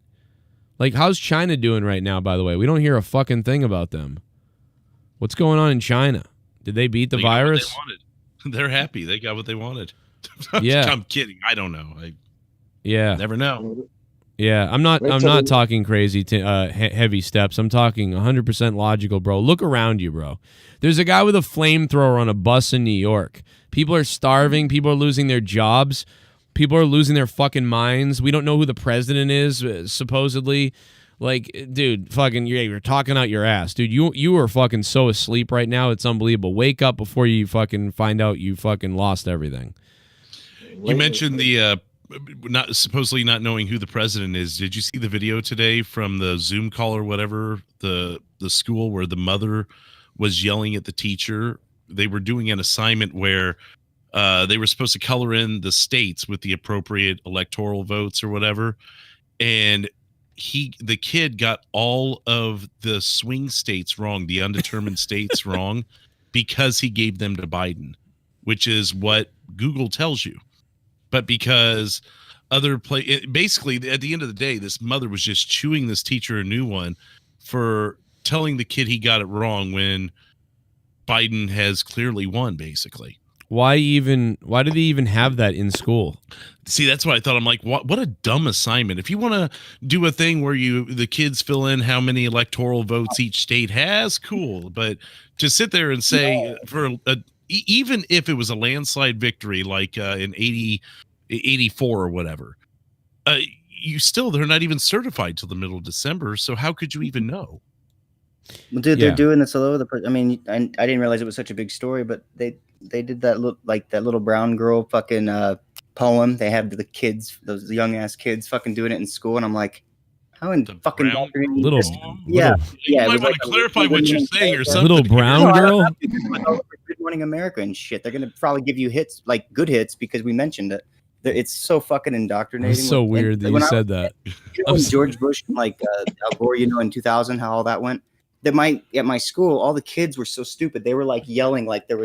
Like, how's China doing right now, by the way? We don't hear a fucking thing about them. What's going on in China? Did they beat the virus? They wanted. They're happy. They got what they wanted. Yeah. I'm kidding. I don't know. Yeah. Never know. Yeah, I'm not talking crazy heavy steps. I'm talking 100% logical, bro. Look around you, bro. There's a guy with a flamethrower on a bus in New York. People are starving. People are losing their jobs. People are losing their fucking minds. We don't know who the president is, supposedly. Like, dude, fucking, you're talking out your ass. Dude, you are fucking so asleep right now. It's unbelievable. Wake up before you fucking find out you fucking lost everything. You mentioned the supposedly not knowing who the president is. Did you see the video today from the Zoom call or whatever, the school where the mother was yelling at the teacher? They were doing an assignment where they were supposed to color in the states with the appropriate electoral votes or whatever. And the kid got all of the swing states wrong, the undetermined states wrong, because he gave them to Biden, which is what Google tells you. But because basically at the end of the day, this mother was just chewing this teacher a new one for telling the kid he got it wrong when Biden has clearly won, basically. Why do they even have that in school? See, that's what I thought. I'm like, what a dumb assignment. If you want to do a thing where the kids fill in how many electoral votes each state has, cool. But to sit there and say even if it was a landslide victory, like in 84 or whatever, they're not even certified till the middle of December. So how could you even know? Well, dude, they're doing this all over the place. I mean, I didn't realize it was such a big story, but they did that that little brown girl fucking poem. They have the kids, those young ass kids, fucking doing it in school, and I'm like, how in fucking little? Yeah. You might want to clarify what you're saying or something. Little brown girl. Good Morning America and shit. They're gonna probably give you hits, like good hits, because we mentioned it. It's so fucking indoctrinating. It's so weird that you said that. You know, when George Bush, like Al Gore, in 2000, how all that went. At my school, all the kids were so stupid. They were like yelling, like there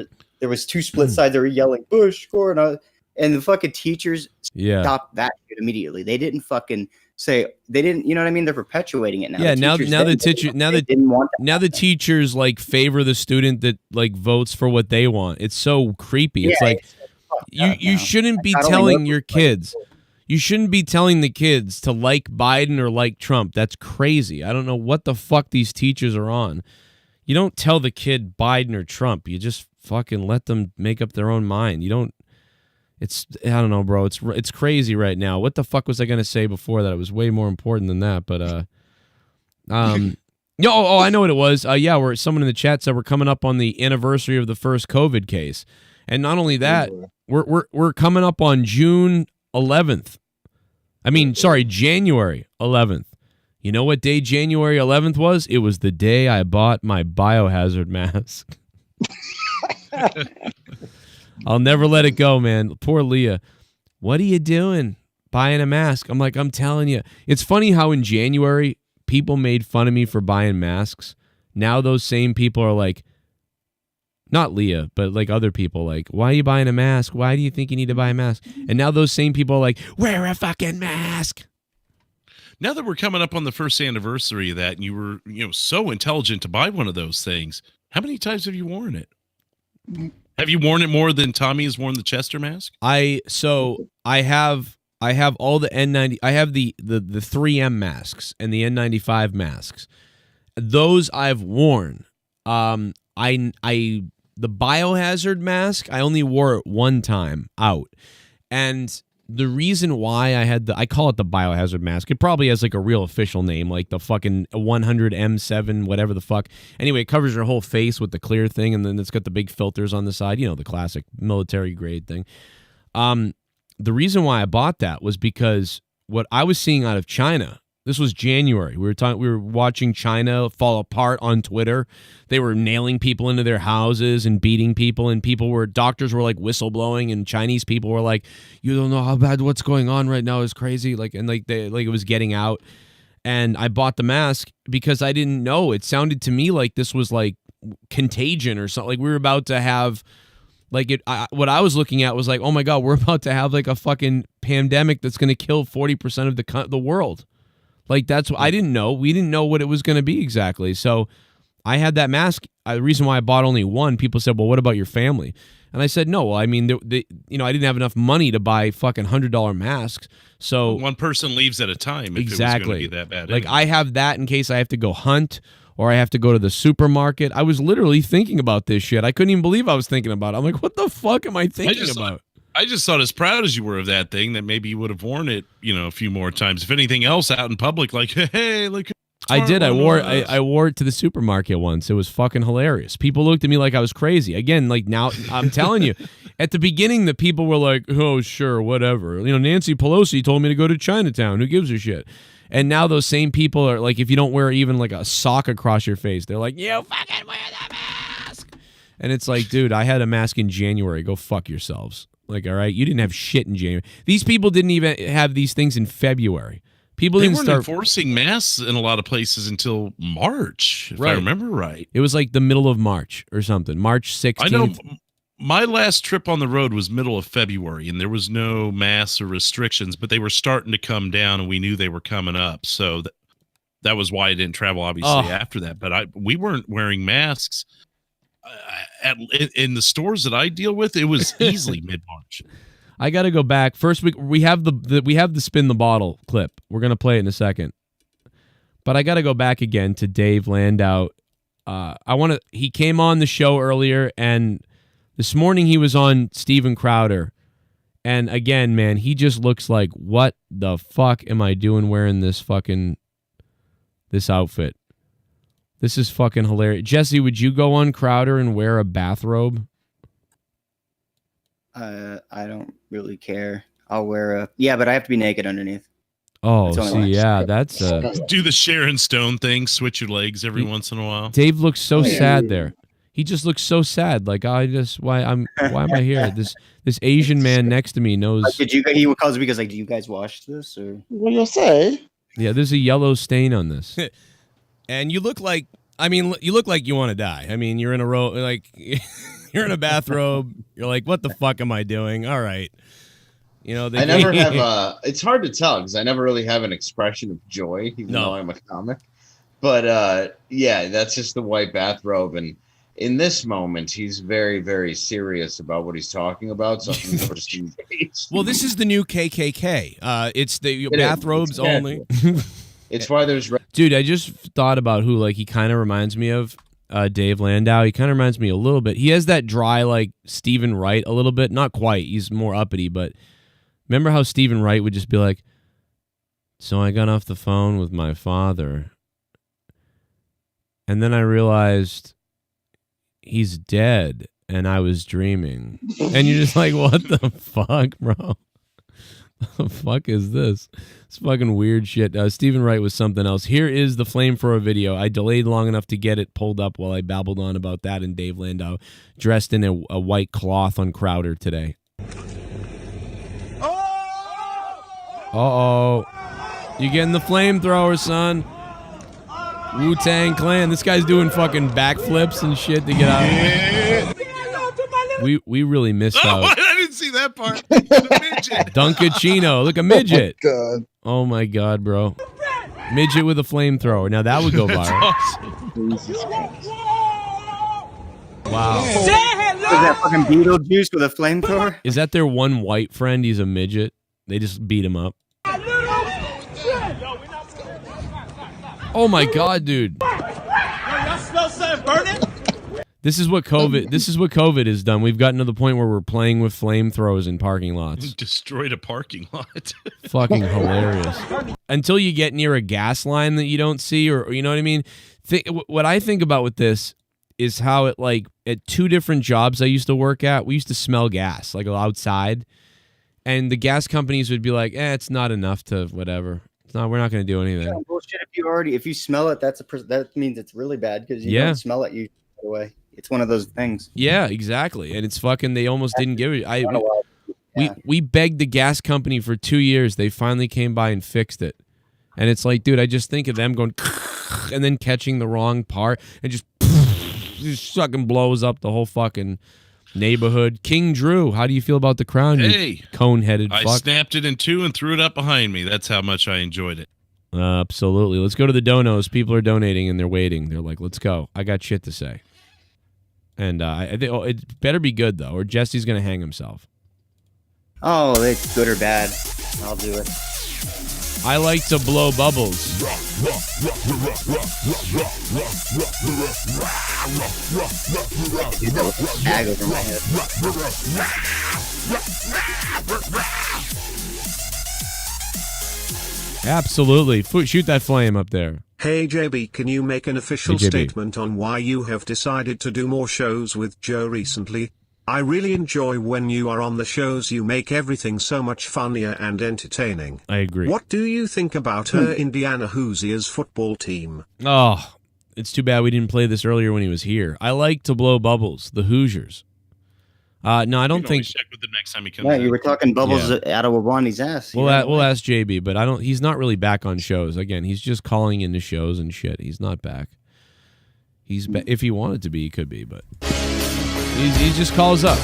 was two split sides. They were yelling Bush, Gore, and the fucking teachers stopped that shit immediately. They didn't fucking say they didn't. You know what I mean? They're perpetuating it now. Yeah, now the teachers like favor the student that like votes for what they want. It's so creepy. It's like you shouldn't be telling your kids. You shouldn't be telling the kids to like Biden or like Trump. That's crazy. I don't know what the fuck these teachers are on. You don't tell the kid Biden or Trump. You just fucking let them make up their own mind. You don't. I don't know, bro. It's crazy right now. What the fuck was I gonna say before that? It was way more important than that. But I know what it was. Where someone in the chat said we're coming up on the anniversary of the first COVID case, and not only that, we're coming up on June 11th. January 11th. You know what day January 11th was? It was the day I bought my biohazard mask. I'll never let it go, man. Poor Leah. What are you doing? Buying a mask? I'm like, I'm telling you. It's funny how in January people made fun of me for buying masks. Now those same people are like, not Leah, but like other people, like, why are you buying a mask? Why do you think you need to buy a mask? And now those same people are like, wear a fucking mask. Now that we're coming up on the first anniversary of that, and you were, so intelligent to buy one of those things, how many times have you worn it? Have you worn it more than Tommy has worn the Chester mask? I have all the N90. I have the 3M masks and the N95 masks. Those I've worn. The biohazard mask, I only wore it one time out. And the reason why I call it the biohazard mask, it probably has like a real official name, like the fucking 100M7, whatever the fuck. Anyway, it covers your whole face with the clear thing, and then it's got the big filters on the side, the classic military grade thing. the reason why I bought that was because what I was seeing out of China. This was January. We were watching China fall apart on Twitter. They were nailing people into their houses and beating people, and doctors were like whistleblowing, and Chinese people were like, "You don't know how bad what's going on right now is crazy." It was getting out. And I bought the mask because I didn't know. It sounded to me like this was like contagion or something. Like we were about to have what I was looking at was like, oh my God, we're about to have like a fucking pandemic that's going to kill 40% of the world. Like that's what I didn't know. We didn't know what it was going to be exactly. So I had that mask. The reason why I bought only one, people said, well, what about your family? And I said, no, well, I mean, I didn't have enough money to buy fucking $100 masks. So one person leaves at a time. If exactly. It was going to be that bad. Like anyway. I have that in case I have to go hunt or I have to go to the supermarket. I was literally thinking about this shit. I couldn't even believe I was thinking about it. I'm like, what the fuck am I thinking about? I just thought as proud as you were of that thing that maybe you would have worn it, a few more times. If anything else out in public, like, hey, look. I did. I wore it to the supermarket once. It was fucking hilarious. People looked at me like I was crazy. Again, like now, I'm telling you, at the beginning, the people were like, oh, sure, whatever. Nancy Pelosi told me to go to Chinatown. Who gives a shit? And now those same people are like, if you don't wear even like a sock across your face, they're like, you fucking wear the mask. And it's like, dude, I had a mask in January. Go fuck yourselves. Like, all right, you didn't have shit in January. These people didn't even have these things in February. People didn't weren't start enforcing masks in a lot of places until March, if I remember right. It was like the middle of March or something. March 16th. I know my last trip on the road was middle of February, and there was no masks or restrictions, but they were starting to come down, and we knew they were coming up. So that was why I didn't travel, obviously, after that. But we weren't wearing masks in the stores that I deal with. It was easily mid-March. I got to go back. First, we have the spin the bottle clip. We're going to play it in a second. But I got to go back again to Dave Landau. He came on the show earlier, and this morning he was on Steven Crowder. And again, man, he just looks like, what the fuck am I doing wearing this outfit? This is fucking hilarious. Jesse, would you go on Crowder and wear a bathrobe? I don't really care. I'll wear but I have to be naked underneath. Oh, see, yeah, that's do the Sharon Stone thing, switch your legs every once in a while. Dave looks so sad there. He just looks so sad. Like why am I here? This Asian man next to me knows. He calls me because like, do you guys watch this or? What do you say? Yeah, there's a yellow stain on this. And you look like you want to die. I mean, you're in a row like. You're in a bathrobe. You're like, what the fuck am I doing? All right. I never have it's hard to tell because I never really have an expression of joy, even though I'm a comic. But that's just the white bathrobe. And in this moment, he's very, very serious about what he's talking about. So I'm just engaged. Well, this is the new KKK. It's the bathrobes only. It's why there's dude, I just thought about who he kind of reminds me of. Dave Landau. He kind of reminds me a little bit. He has that dry, like Stephen Wright a little bit. Not quite. He's more uppity, but remember how Stephen Wright would just be like, so I got off the phone with my father, and then I realized he's dead, and I was dreaming. And you're just like, what the fuck, bro? What the fuck is this? It's fucking weird shit. Stephen Wright was something else. Here is the Flamethrower video. I delayed long enough to get it pulled up while I babbled on about that and Dave Landau dressed in a white cloth on Crowder today. Uh-oh. You getting the Flamethrower, son. Wu-Tang Clan. This guy's doing fucking backflips and shit to get out. We really missed out. I didn't see that part. Midget. DunkaChino. Look, a midget. Oh, God. Oh, my God, bro. Midget with a flamethrower. Now, that would go viral. Wow. Is that fucking Beetlejuice with a flamethrower? Is that their one white friend? He's a midget. They just beat him up. Oh, my God, dude. This is what COVID has done. We've gotten to the point where we're playing with flamethrowers in parking lots. Destroyed a parking lot. Fucking hilarious. Until you get near a gas line that you don't see, or you know what I mean? What I think about with this is how it, like, at two different jobs I used to work at, we used to smell gas, like, outside. and the gas companies would be like, it's not enough to whatever. We're not going to do anything. Yeah, bullshit. If you smell it, that means it's really bad because you don't smell it usually right away. It's one of those things. Yeah, exactly. And it's fucking. They almost didn't give it. We begged the gas company for 2 years. They finally came by and fixed it. And it's like, dude, I just think of them going and then catching the wrong part and just fucking blows up the whole fucking neighborhood. King Drew, how do you feel about The Crown? Hey, cone-headed fuck. I snapped it in two and threw it up behind me. That's how much I enjoyed it. Absolutely. Let's go to the donos. People are donating and they're waiting. They're like, let's go. I got shit to say. And I think it better be good though, or Jesse's gonna hang himself. Oh, it's good or bad. I'll do it. I like to blow bubbles. Tag over my head. Absolutely. Shoot that flame up there. Hey JB, can you make an official statement on why you have decided to do more shows with Joe recently? I really enjoy when you are on the shows. You make everything so much funnier and entertaining. I agree. What do you think about her Indiana Hoosiers football team? Oh, it's too bad we didn't play this earlier when he was here. I like to blow bubbles. The Hoosiers. No, I don't think. Check with the next time he comes. Yeah, you were talking bubbles out of Wabani's ass. We'll ask JB, but I don't. He's not really back on shows. Again, he's just calling into shows and shit. He's not back. If he wanted to be, he could be, but he just calls up.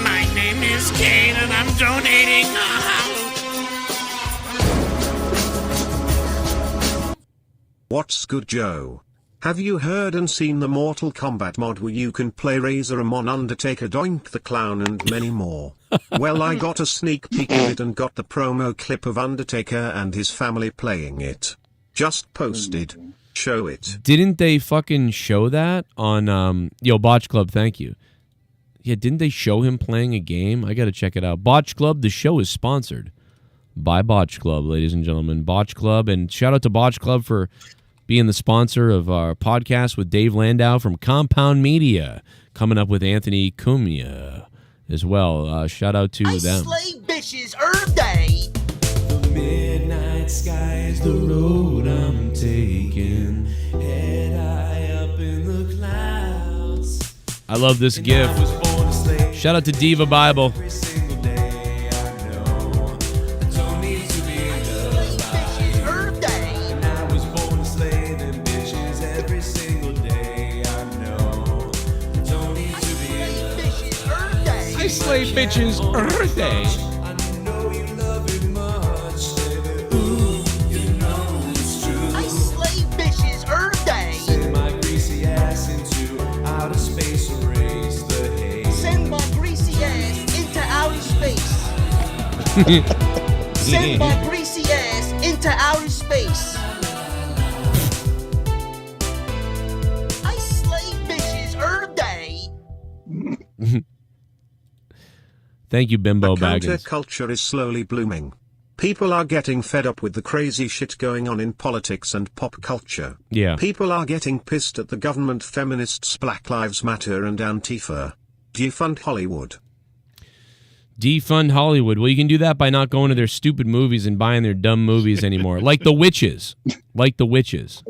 My name is Kane and I'm donating. What's good, Joe? Have you heard and seen the Mortal Kombat mod where you can play Razor Ramon, Undertaker, Doink the Clown and many more? Well, I got a sneak peek of it and got the promo clip of Undertaker and his family playing it. Just posted. Show it. Didn't they fucking show that on Botch Club? Thank you. Yeah, didn't they show him playing a game? I gotta check it out. Botch Club. The show is sponsored by Botch Club, ladies and gentlemen. Botch Club, and shout out to Botch Club for being the sponsor of our podcast with Dave Landau from Compound Media, coming up with Anthony Cumia as well. Shout out to them. Slay bitches every day. The midnight sky is the road I'm taking. Head high up in the clouds. I love this gif. Shout out to Diva Bible. I slay bitches every day. I know you love it much, baby. Ooh, you know it's true. I slay bitches every day. Send my greasy ass into outer space, erase the haze. Send my greasy ass into outer space. Send my greasy ass into outer space. I slay bitches every day. Thank you, Bimbo Baggins. Counterculture is slowly blooming. People are getting fed up with the crazy shit going on in politics and pop culture. Yeah. People are getting pissed at the government, feminists, Black Lives Matter and Antifa. Defund Hollywood. Defund Hollywood. Well, you can do that by not going to their stupid movies and buying their dumb movies anymore. Like The Witches. Like The Witches.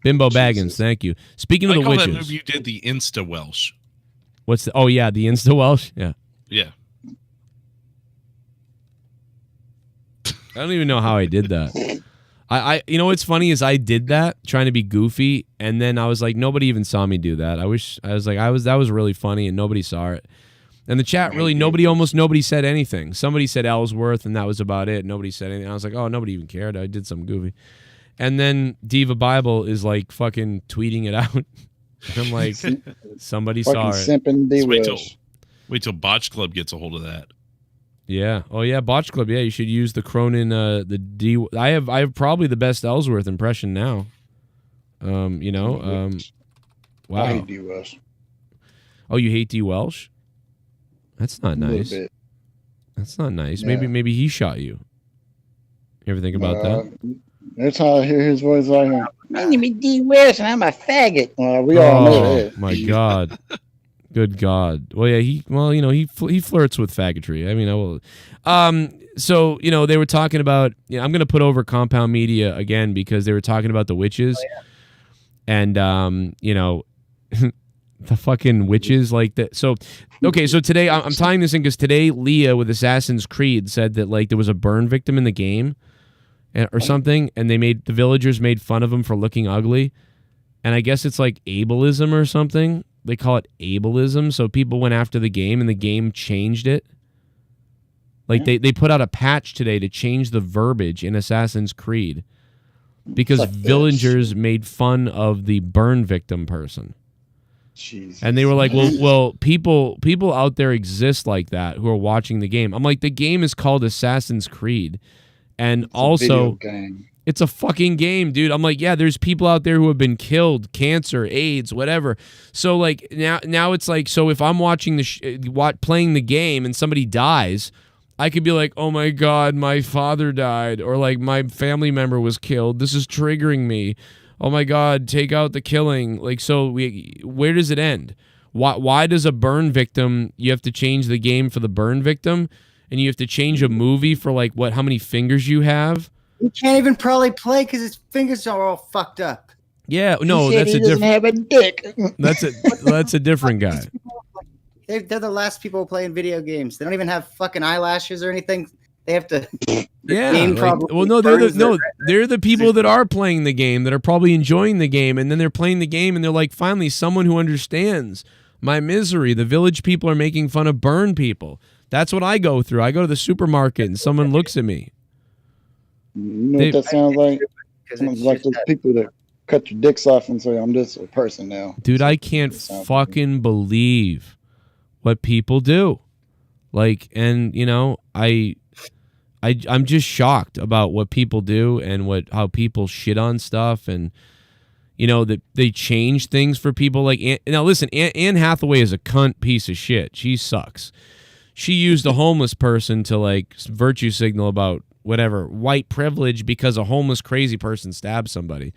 Bimbo Baggins, thank you. Speaking of The Witches. That movie you did, the Insta Welsh. What's the? Oh yeah, the Insta Welsh. Yeah. Yeah. I don't even know how I did that. I you know what's funny is I did that trying to be goofy, and then I was like, nobody even saw me do that. that was really funny, and nobody saw it. And the chat really nobody said anything. Somebody said Ellsworth, and that was about it. Nobody said anything. I was like, oh, nobody even cared. I did something goofy. And then Diva Bible is like fucking tweeting it out. I'm like, somebody saw it. Wait till Botch Club gets a hold of that. Yeah. Oh yeah, Botch Club. Yeah, you should use the Cronin. I have probably the best Ellsworth impression now. Wow. I hate D. Welsh. Oh, you hate D. Welsh? That's not nice. That's not nice. Yeah. Maybe he shot you. You ever think about that? That's how I hear his voice right here. My name is D. Welsh and I'm a faggot. We all know that. My God. Good God. Well, yeah, he flirts with faggotry. I mean, I will. So, they were talking about, I'm going to put over Compound Media again because they were talking about the witches. Oh, yeah. And, the fucking witches like that. So, okay, so today I'm tying this in because today Leah with Assassin's Creed said that like there was a burn victim in the game or something, and the villagers made fun of him for looking ugly. And I guess it's like ableism or something. They call it ableism. So people went after the game and the game changed it. Like they put out a patch today to change the verbiage in Assassin's Creed because villagers made fun of the burn victim person. Jesus. And they were like, well, people out there exist like that who are watching the game. I'm like, the game is called Assassin's Creed. And it's also it's a fucking game, dude. I'm like, yeah, there's people out there who have been killed, cancer, AIDS, whatever. So like now it's like, so if I'm watching playing the game and somebody dies, I could be like, oh my God, my father died, or like my family member was killed. This is triggering me. Oh my God, take out the killing. Like, so where does it end? Why does a burn victim, you have to change the game for the burn victim, and you have to change a movie for like how many fingers you have? He can't even probably play because his fingers are all fucked up. Yeah, no, that's a different. Have a dick. That's a different guy. They're the last people playing video games. They don't even have fucking eyelashes or anything. They have to. Yeah. They're the people that are playing the game that are probably enjoying the game, and then they're playing the game and they're like, finally, someone who understands my misery. The village people are making fun of burn people. That's what I go through. I go to the supermarket and someone looks at me. You know what that sounds like? Sounds like those people that cut your dicks off and say, I'm just a person now. Dude, I can't fucking believe what people do. Like, and I'm just shocked about what people do and how people shit on stuff, and that they change things for people. Like, now listen, Anne Hathaway is a cunt piece of shit. She sucks. She used a homeless person to like virtue signal about whatever white privilege because a homeless crazy person stabbed somebody.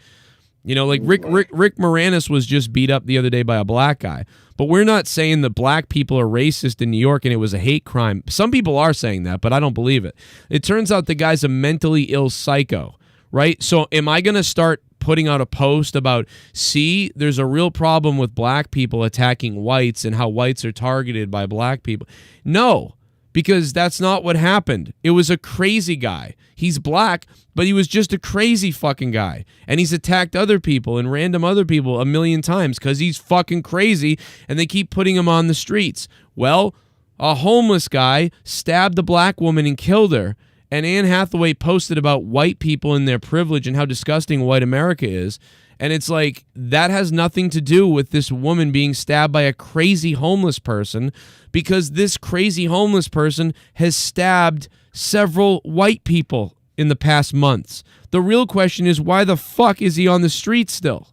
Like Rick Moranis was just beat up the other day by a black guy. But we're not saying that black people are racist in New York and it was a hate crime. Some people are saying that, but I don't believe it. It turns out the guy's a mentally ill psycho, right? So am I going to start putting out a post about, see, there's a real problem with black people attacking whites and how whites are targeted by black people? No, because that's not what happened. It was a crazy guy. He's black, but he was just a crazy fucking guy. And he's attacked other people and random other people a million times because he's fucking crazy, and they keep putting him on the streets. Well, a homeless guy stabbed a black woman and killed her, and Anne Hathaway posted about white people and their privilege and how disgusting white America is. And it's like, that has nothing to do with this woman being stabbed by a crazy homeless person, because this crazy homeless person has stabbed several white people in the past months. The real question is, why the fuck is he on the street still?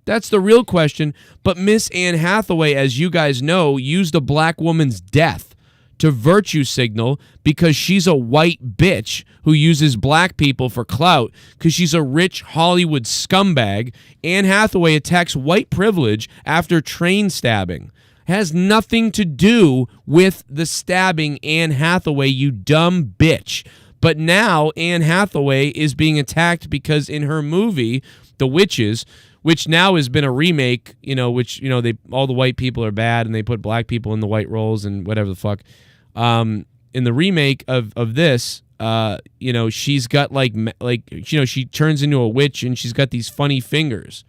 That's the real question. But Miss Anne Hathaway, as you guys know, used a black woman's death to virtue signal because she's a white bitch who uses black people for clout because she's a rich Hollywood scumbag. Anne Hathaway attacks white privilege after train stabbing. It has nothing to do with the stabbing, Anne Hathaway, you dumb bitch. But now Anne Hathaway is being attacked because in her movie, The Witches, which now has been a remake, they all the white people are bad and they put black people in the white roles and whatever the fuck. In the remake of this, she's got she turns into a witch and she's got these funny fingers.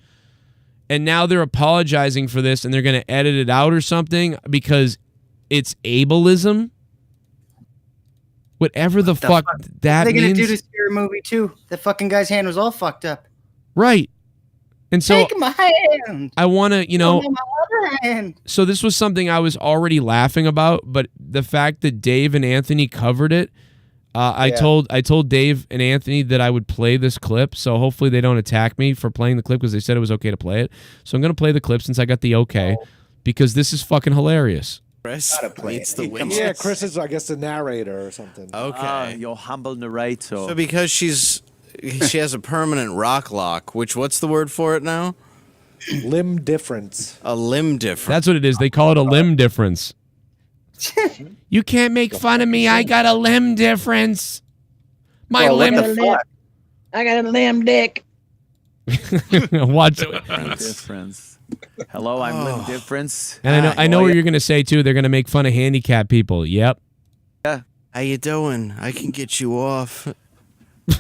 And now they're apologizing for this and they're going to edit it out or something because it's ableism. Whatever the fuck that means. They're going to do this scary movie too. The fucking guy's hand was all fucked up. Right. And so take my hand. I want to, my other hand. So this was something I was already laughing about, but the fact that Dave and Anthony covered it, I told Dave and Anthony that I would play this clip, so hopefully they don't attack me for playing the clip because they said it was okay to play it. So I'm going to play the clip since I got the okay, because this is fucking hilarious. Chris meets the witches. Yeah, Chris is, I guess, the narrator or something. Okay. Your humble narrator. So because she has a permanent rock lock, what's the word for it now? Limb difference. A limb difference. That's what it is. They call it a limb difference. You can't make fun of me. I got a limb difference. My limb. I got a limb dick. Watch. Difference. Hello, I'm limb difference. And I know what you're gonna say too. They're gonna make fun of handicapped people. Yep. Yeah. How you doing? I can get you off.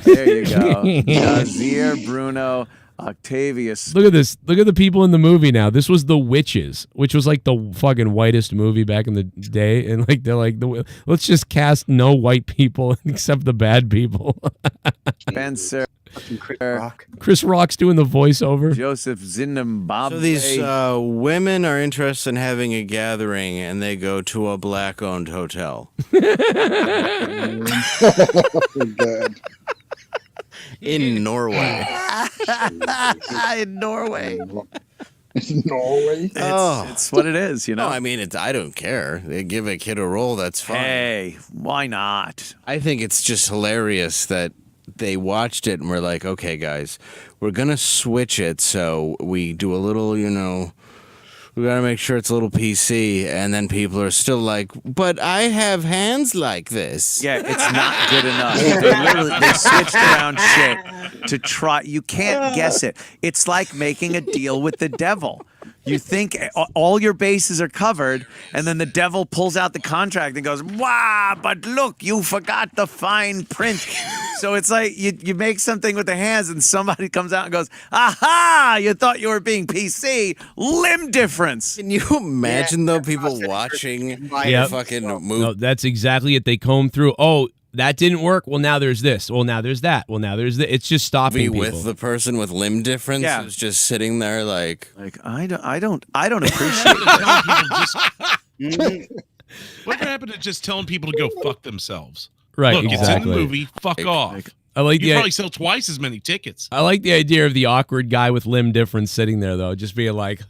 There you go. Nazir, Bruno, Octavius. Look at this. Look at the people in the movie now. This was The Witches, which was like the fucking whitest movie back in the day. And like they're like, let's just cast no white people except the bad people. Spencer. Chris Rock's doing the voiceover. Joseph Zimbabwe. So these women are interested in having a gathering, and they go to a black-owned hotel. In Norway. In Norway. Norway. It's what it is, you know. No, I mean, I don't care. They give a kid a role, that's fine. Hey, why not? I think it's just hilarious that they watched it and were like, okay, guys, we're going to switch it so we do a little, you know, we got to make sure it's a little PC. And then people are still like, but I have hands like this. Yeah, it's not good enough. They switched around shit to try. You can't guess it. It's like making a deal with the devil. You think all your bases are covered, and then the devil pulls out the contract and goes, "Wow, but look, you forgot the fine print." So it's like you make something with the hands, and somebody comes out and goes, "Aha! You thought you were being PC. Limb difference." Can you imagine, though, people watching the fucking movie? No, that's exactly it. They comb through. Oh, that didn't work. Well, now there's this. Well, now there's that. Well, now there's this. It's just stopping people. With the person with limb difference who's just sitting there like I don't appreciate it. Whatever happened to just telling people to go fuck themselves? Right, Look, exactly. It's in the movie. Fuck off. I like you probably sell twice as many tickets. I like the idea of the awkward guy with limb difference sitting there, though, just being like,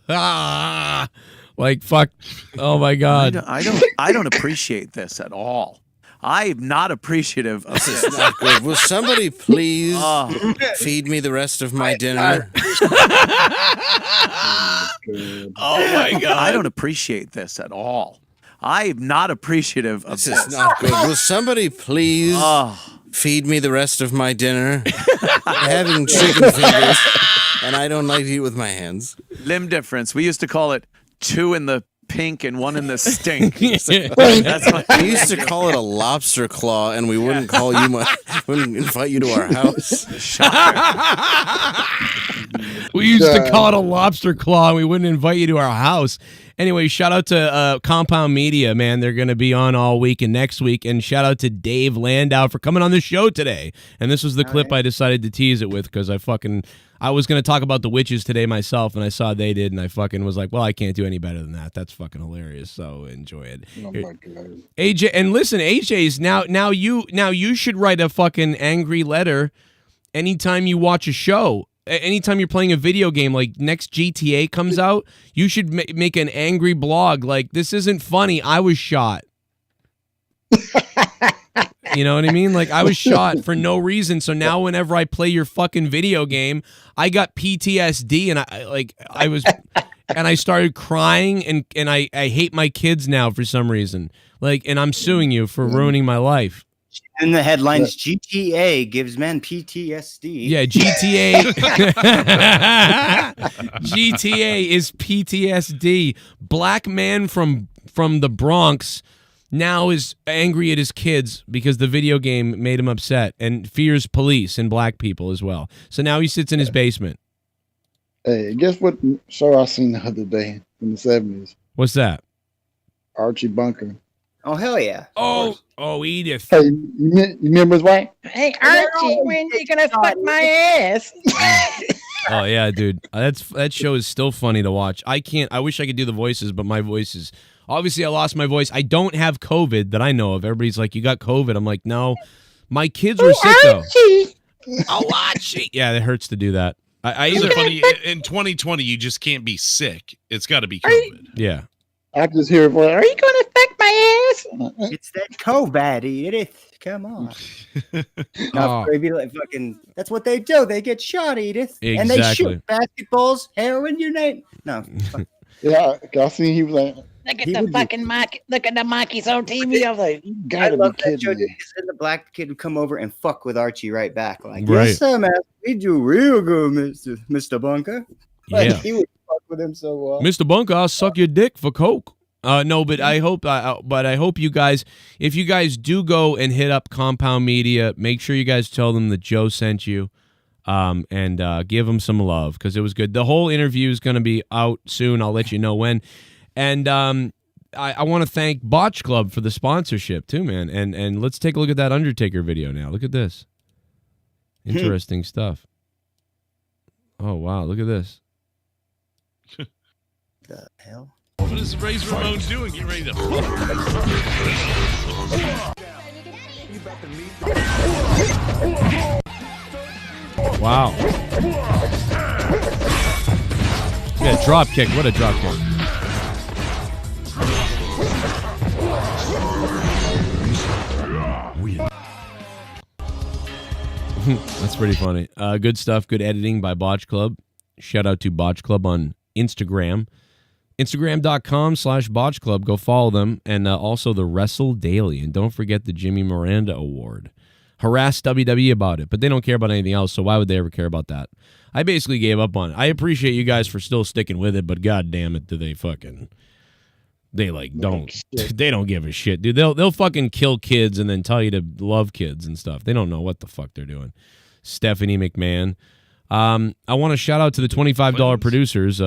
like fuck. Oh my god. I don't appreciate this at all. I'm not appreciative of this. Is not good. Will somebody please feed me the rest of my dinner? Oh my god. I don't appreciate this at all. I'm not appreciative of this. This is not good. Will somebody please feed me the rest of my dinner? I'm having chicken fingers, and I don't like to eat with my hands. Limb difference. We used to call it 2 in the pink and 1 in the stink. That's what we used to call it a lobster claw, and we wouldn't call you. Wouldn't invite you to our house. We used to call it a lobster claw, and we wouldn't invite you to our house. Anyway, shout out to Compound Media, man. They're going to be on all week and next week. And shout out to Dave Landau for coming on the show today. And this was the clip I decided to tease it with because I was going to talk about the witches today myself, and I saw they did, and I fucking was like, well, I can't do any better than that. That's fucking hilarious. So enjoy it. Oh my God. AJ, and listen, AJ's now you should write a fucking angry letter anytime you watch a show. Anytime you're playing a video game, like next GTA comes out, you should make an angry blog like, this isn't funny, I was shot. You know what I mean? Like, I was shot for no reason, so now whenever I play your fucking video game, I got PTSD, and I started crying, and I hate my kids now for some reason. Like, and I'm suing you for ruining my life. In the headlines, GTA gives men PTSD. Yeah, GTA is PTSD. Black man from the Bronx now is angry at his kids because the video game made him upset and fears police and black people as well. So now he sits in his basement. Hey, guess what show I seen the other day in the 70s? What's that? Archie Bunker. Oh, hell yeah. Oh, Edith. Hey, you remember his wife? Hey, Archie, when you gonna suck my ass? Oh yeah, dude. That show is still funny to watch. I wish I could do the voices, but my voice is obviously I lost my voice. I don't have COVID that I know of. Everybody's like, you got COVID. I'm like, no. My kids were sick though. Oh, Archie. Yeah, it hurts to do that. It's funny. In 2020, you just can't be sick. It's got to be COVID. Yeah. I just hear it. Are you gonna fuck my ass? It's that COVID, Edith. Come on. No, they be like fucking. That's what they do. They get shot, Edith, and they Exactly. shoot basketballs, heroin, you name. No. Yeah, I seen he was like, Look at the fucking monkey. Look at the monkeys on TV. I was like, you I gotta love be that show. kidding me. And the black kid would come over and fuck with Archie right back. Like, Right. yes, sir, man. We do real good, Mr. Bunker. Like, Yeah. he would fuck with him so well. Mr. Bunker, I'll suck your dick for coke. No, but I hope you guys, if you guys do go and hit up Compound Media, make sure you guys tell them that Joe sent you, and give them some love because it was good. The whole interview is going to be out soon. I'll let you know when. And I want to thank Botch Club for the sponsorship too, man. And let's take a look at that Undertaker video now. Look at this. Interesting stuff. Oh wow, look at this. The hell? What is Razor Ramon doing? Get ready to fuck. Wow. Yeah, drop kick. What a drop kick. That's pretty funny. Good stuff. Good editing by Botch Club. Shout out to Botch Club on Instagram. Instagram.com/Botch Club. Go follow them. And also the Wrestle Daily. And don't forget the Jimmy Miranda Award. Harass WWE about it, but they don't care about anything else, so why would they ever care about that? I basically gave up on it. I appreciate you guys for still sticking with it, but god damn it, do they fucking... They don't give a shit, dude. They'll fucking kill kids and then tell you to love kids and stuff. They don't know what the fuck they're doing. Stephanie McMahon. I want to shout out to the $25 producers.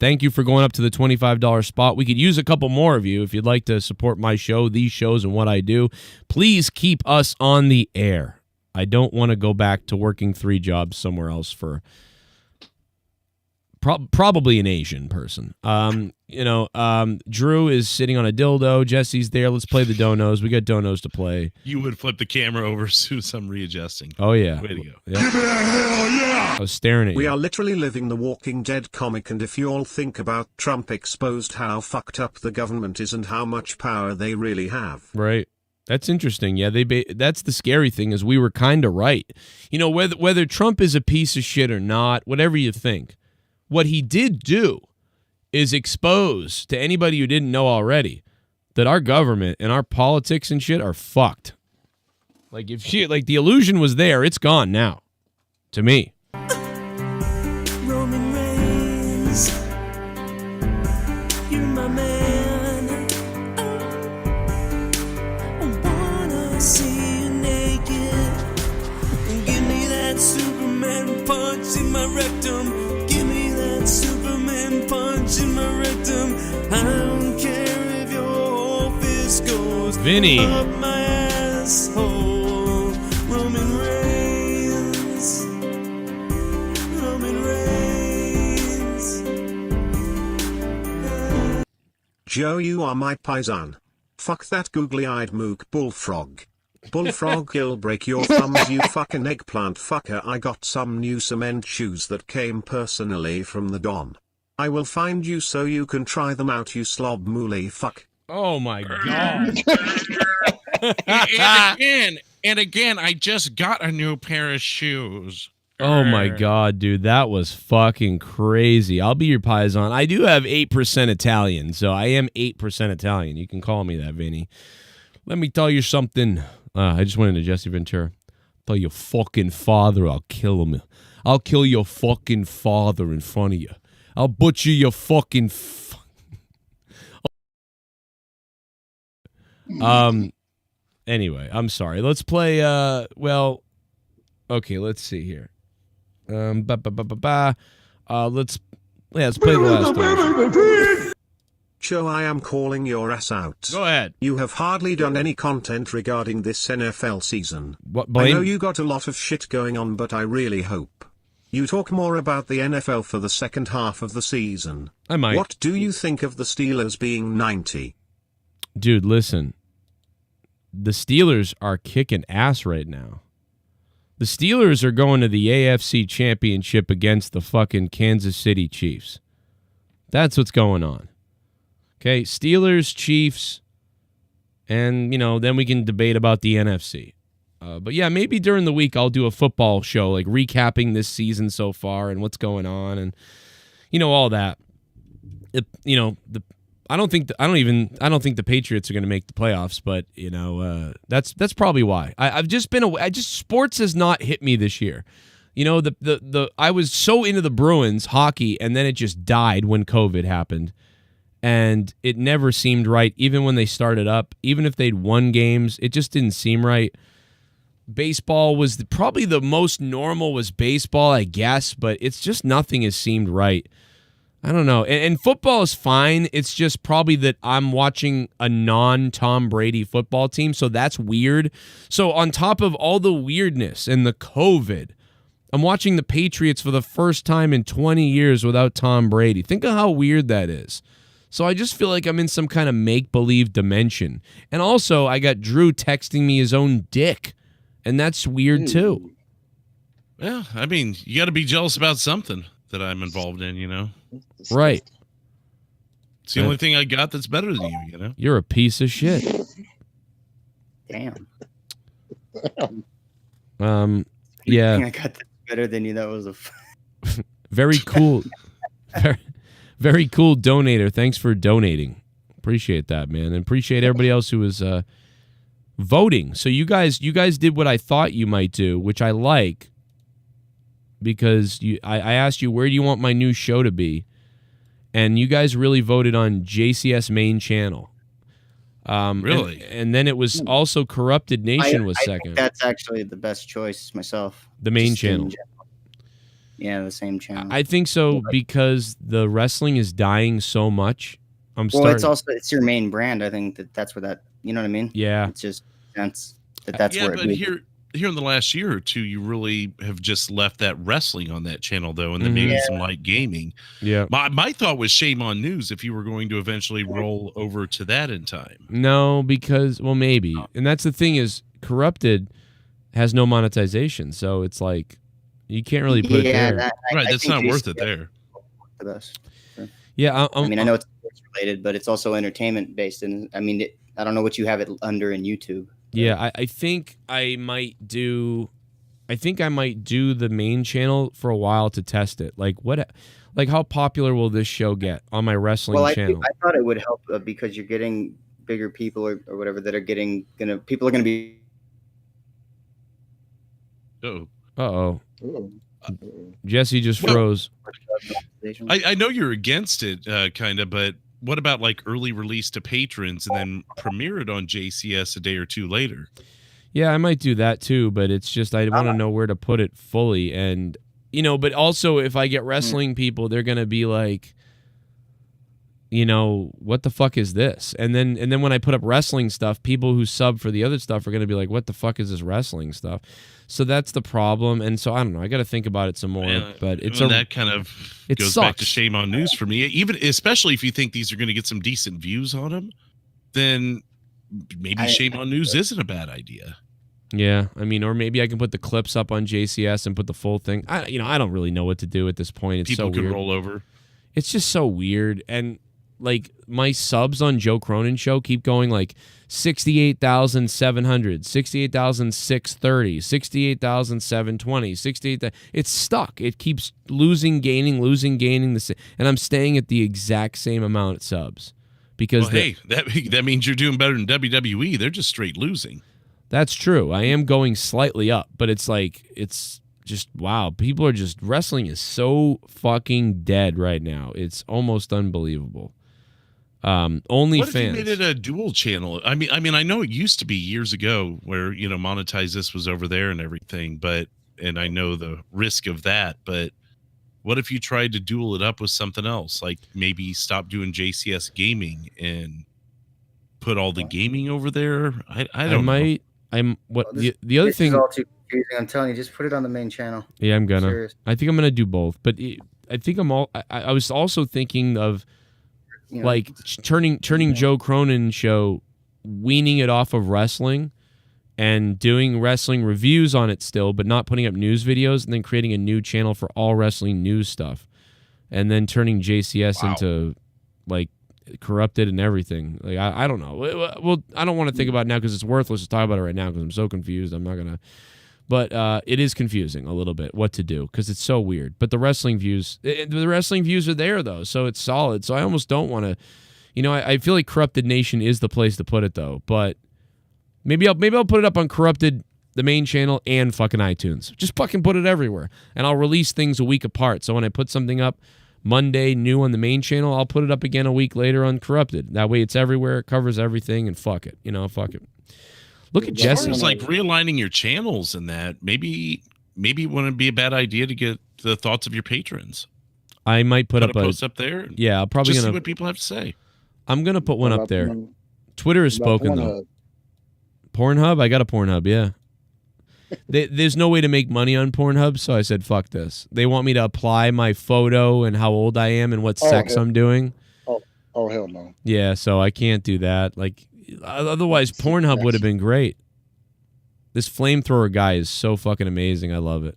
Thank you for going up to the $25 spot. We could use a couple more of you if you'd like to support my show, these shows, and what I do. Please keep us on the air. I don't want to go back to working 3 jobs somewhere else for probably an Asian person. Drew is sitting on a dildo. Jesse's there. Let's play the donos. We got donos to play. You would flip the camera over as soon as I'm readjusting. Oh, yeah. Way to go. Yeah. Give it a hell yeah! I was staring at you. We are literally living the Walking Dead comic, and if you all think about Trump exposed how fucked up the government is and how much power they really have. Right. That's interesting. Yeah, that's the scary thing is we were kind of right. You know, whether Trump is a piece of shit or not, whatever you think, what he did do is expose to anybody who didn't know already that our government and our politics and shit are fucked. Like the illusion was there, it's gone now. To me. Roman Reigns, you're my man. I wanna see you naked. Give me that Superman punch in my rectum. Give me that Superman punch in my rectum. I don't care if your whole fist goes Vinny. up my asshole. Roman Reigns. Roman Reigns. Joe, you are my paisan. Fuck that googly-eyed mook bullfrog. Bullfrog, he'll break your thumbs, you fucking eggplant fucker. I got some new cement shoes that came personally from the Don. I will find you so you can try them out, you slob mooly fuck. Oh my god. and again, I just got a new pair of shoes. Oh my god, dude, that was fucking crazy. I'll be your paisan. I do have 8% Italian, so I am 8% Italian. You can call me that, Vinny. Let me tell you something. I just went into Jesse Ventura. Tell your fucking father I'll kill him. I'll kill your fucking father in front of you. I'll butcher your fucking... Anyway, I'm sorry. Let's play, okay, let's see here. Let's play the last one. Joe, I am calling your ass out. Go ahead. You have hardly done any content regarding this NFL season. What, I know you got a lot of shit going on, but I really hope you talk more about the NFL for the second half of the season. I might. What do you think of the Steelers being 90? Dude, listen. The Steelers are kicking ass right now. The Steelers are going to the AFC Championship against the fucking Kansas City Chiefs. That's what's going on. Okay, Steelers, Chiefs, and, then we can debate about the NFC. But yeah, maybe during the week I'll do a football show, like recapping this season so far and what's going on and, all that. I don't think the Patriots are going to make the playoffs, but that's probably why. I've just been away. Sports has not hit me this year. I was so into the Bruins hockey, and then it just died when COVID happened, and it never seemed right. Even when they started up, even if they'd won games, it just didn't seem right. Baseball was probably the most normal was baseball, I guess, but it's just nothing has seemed right. I don't know. And football is fine. It's just probably that I'm watching a non-Tom Brady football team, so that's weird. So on top of all the weirdness and the COVID, I'm watching the Patriots for the first time in 20 years without Tom Brady. Think of how weird that is. So I just feel like I'm in some kind of make-believe dimension. And also, I got Drew texting me his own dick, and that's weird too. Yeah, I mean, you got to be jealous about something that I'm involved in, Right. It's the only thing I got that's better than you, You're a piece of shit. Damn. Yeah. I got that better than you. That was a very cool. Very cool donator. Thanks for donating. Appreciate that, man. And appreciate everybody else who was voting. So you guys did what I thought you might do, which I like. Because I asked you, where do you want my new show to be? And you guys really voted on JCS main channel. Really? And then it was also Corrupted Nation was I second. think that's actually the best choice myself. The main Just in channel. general. Yeah, the same channel. I think so because the wrestling is dying so much. It's your main brand. I think that's where that, you know what I mean? Yeah. It's just that's where but here in the last year or two, you really have just left that wrestling on that channel, though, and then maybe some light gaming. Yeah. My thought was Shame on News if you were going to eventually roll over to that in time. No, because, well, maybe. And that's the thing is, Corrupted has no monetization, so it's like, you can't really put it there. That's not worth it there. The best. Yeah. I mean, I know it's sports related, but it's also entertainment based. And I mean, I don't know what you have it under in YouTube. Yeah, I think I might do the main channel for a while to test it. Like how popular will this show get on my wrestling channel? I thought it would help because you're getting bigger people or whatever that are people are gonna be. Uh-oh. Jesse just froze. I know you're against it, kind of, but what about like early release to patrons and then premiere it on JCS a day or two later? Yeah, I might do that too, but it's just I want to know where to put it fully. And, but also if I get wrestling people, they're going to be like, what the fuck is this? And then when I put up wrestling stuff, people who sub for the other stuff are going to be like, what the fuck is this wrestling stuff? So that's the problem. And so I don't know. I got to think about it some more. But that kind of goes back to Shame on News for me. Especially if you think these are going to get some decent views on them, then maybe Shame on News isn't a bad idea. Yeah, I mean, or maybe I can put the clips up on JCS and put the full thing. I don't really know what to do at this point. It's People so can weird. roll over. It's just so weird. And like my subs on Joe Cronin Show keep going like 68,700, 68,630, 68,720, 68,000. It's stuck. It keeps losing, gaining. And I'm staying at the exact same amount of subs because that means you're doing better than WWE. They're just straight losing. That's true. I am going slightly up, but it's just wow. People are just wrestling is so fucking dead right now. It's almost unbelievable. OnlyFans. What if you made it a dual channel? I mean, I know it used to be years ago where monetize this was over there and everything, and I know the risk of that. But what if you tried to dual it up with something else, like maybe stop doing JCS gaming and put all the gaming over there? I don't know. The other thing. Is all too confusing. I'm telling you, just put it on the main channel. Yeah, I'm gonna. Serious. I think I'm gonna do both, but I think I was also thinking of like turning Joe Cronin Show, weaning it off of wrestling, and doing wrestling reviews on it still, but not putting up news videos, and then creating a new channel for all wrestling news stuff, and then turning JCS into like corrupted and everything. Like I don't know. Well, I don't want to think about it now because it's worthless to talk about it right now because I'm so confused. I'm not gonna. But it is confusing a little bit what to do because it's so weird. But the wrestling views are there though, so it's solid. So I almost don't want to. You know, I feel like Corrupted Nation is the place to put it though. But maybe I'll put it up on Corrupted, the main channel, and fucking iTunes. Just fucking put it everywhere, and I'll release things a week apart. So when I put something up Monday new on the main channel, I'll put it up again a week later on Corrupted. That way it's everywhere, it covers everything, and fuck it. You know, fuck it. Look at Jesse. It's like realigning your channels and that. Maybe it wouldn't be a bad idea to get the thoughts of your patrons. I might put up a post up there. Yeah, I'm probably just gonna see what people have to say. I'm gonna put one up there. Twitter has spoken though. Pornhub? I got a Pornhub, yeah. There's no way to make money on Pornhub, so I said, fuck this. They want me to apply my photo and how old I am and what sex I'm doing. Oh, hell no. Yeah, so I can't do that. Like, otherwise, Pornhub would have been great. This Flamethrower guy is so fucking amazing. I love it.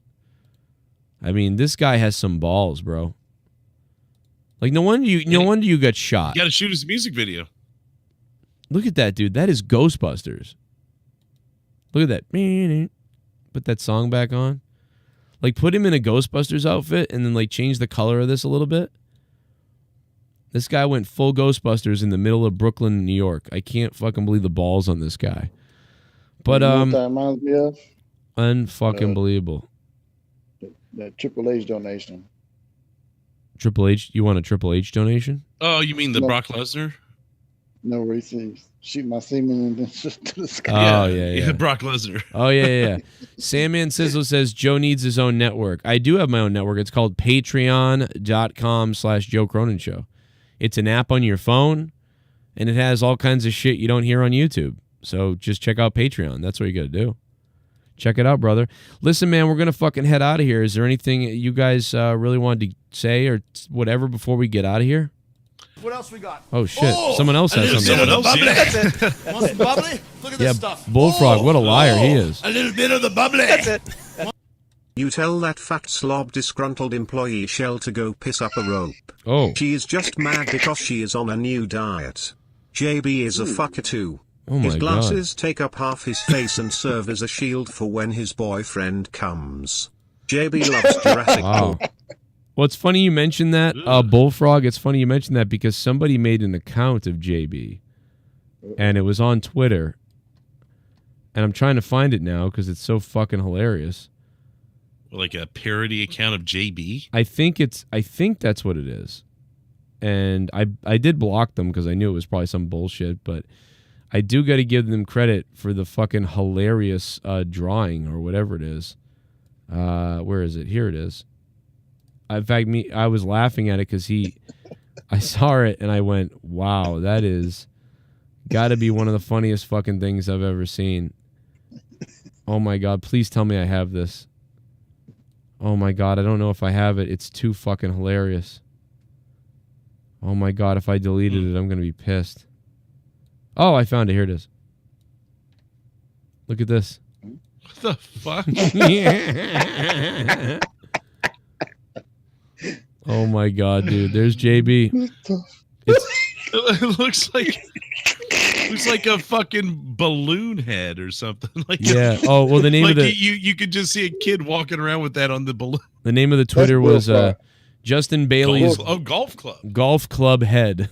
I mean, this guy has some balls, bro. Like, no wonder you got shot. You got to shoot his music video. Look at that, dude. That is Ghostbusters. Look at that. Put that song back on. Like, put him in a Ghostbusters outfit and then, like, change the color of this a little bit. This guy went full Ghostbusters in the middle of Brooklyn, New York. I can't fucking believe the balls on this guy. But, you know what that reminds me of? Unfucking believable. That Triple H donation. Triple H? You want a Triple H donation? Oh, you mean the Brock Lesnar? No, where he says, shoot my semen into the sky. Oh, yeah. Brock Lesnar. Oh, yeah. Sandman Sizzle says Joe needs his own network. I do have my own network. It's called patreon.com/Joe Cronin Show. It's an app on your phone, and it has all kinds of shit you don't hear on YouTube. So just check out Patreon. That's what you got to do. Check it out, brother. Listen, man, we're going to fucking head out of here. Is there anything you guys really wanted to say or whatever before we get out of here? What else we got? Oh, shit. Someone else has something. Someone else, that's it. Want some bubbly? Look at this stuff. Bullfrog, what a liar he is. A little bit of the bubbly. That's it. You tell that fat slob disgruntled employee Shell to go piss up a rope. Oh. She is just mad because she is on a new diet. JB is a fucker too. Oh my his glasses take up half his face and serve as a shield for when his boyfriend comes. JB loves Jurassic Park. Well, it's funny you mentioned that, Bullfrog. It's funny you mentioned that because somebody made an account of JB, and it was on Twitter, and I'm trying to find it now because it's so fucking hilarious. Like a parody account of JB? I think that's what it is, and I did block them because I knew it was probably some bullshit, but I do got to give them credit for the fucking hilarious drawing or whatever it is. Where is it? Here it is. In fact, I was laughing at it because I saw it and I went, wow, that is got to be one of the funniest fucking things I've ever seen. Oh my God, please tell me I have this. Oh my God, I don't know if I have it. It's too fucking hilarious. Oh my God, if I deleted it, I'm going to be pissed. Oh, I found it. Here it is. Look at this. What the fuck? Yeah. Oh my God, dude! There's JB. It looks like a fucking balloon head or something. Like yeah. Oh well, the name like of the you could just see a kid walking around with that on the balloon. The name of the Twitter was Justin Bailey's golf club. Golf club head.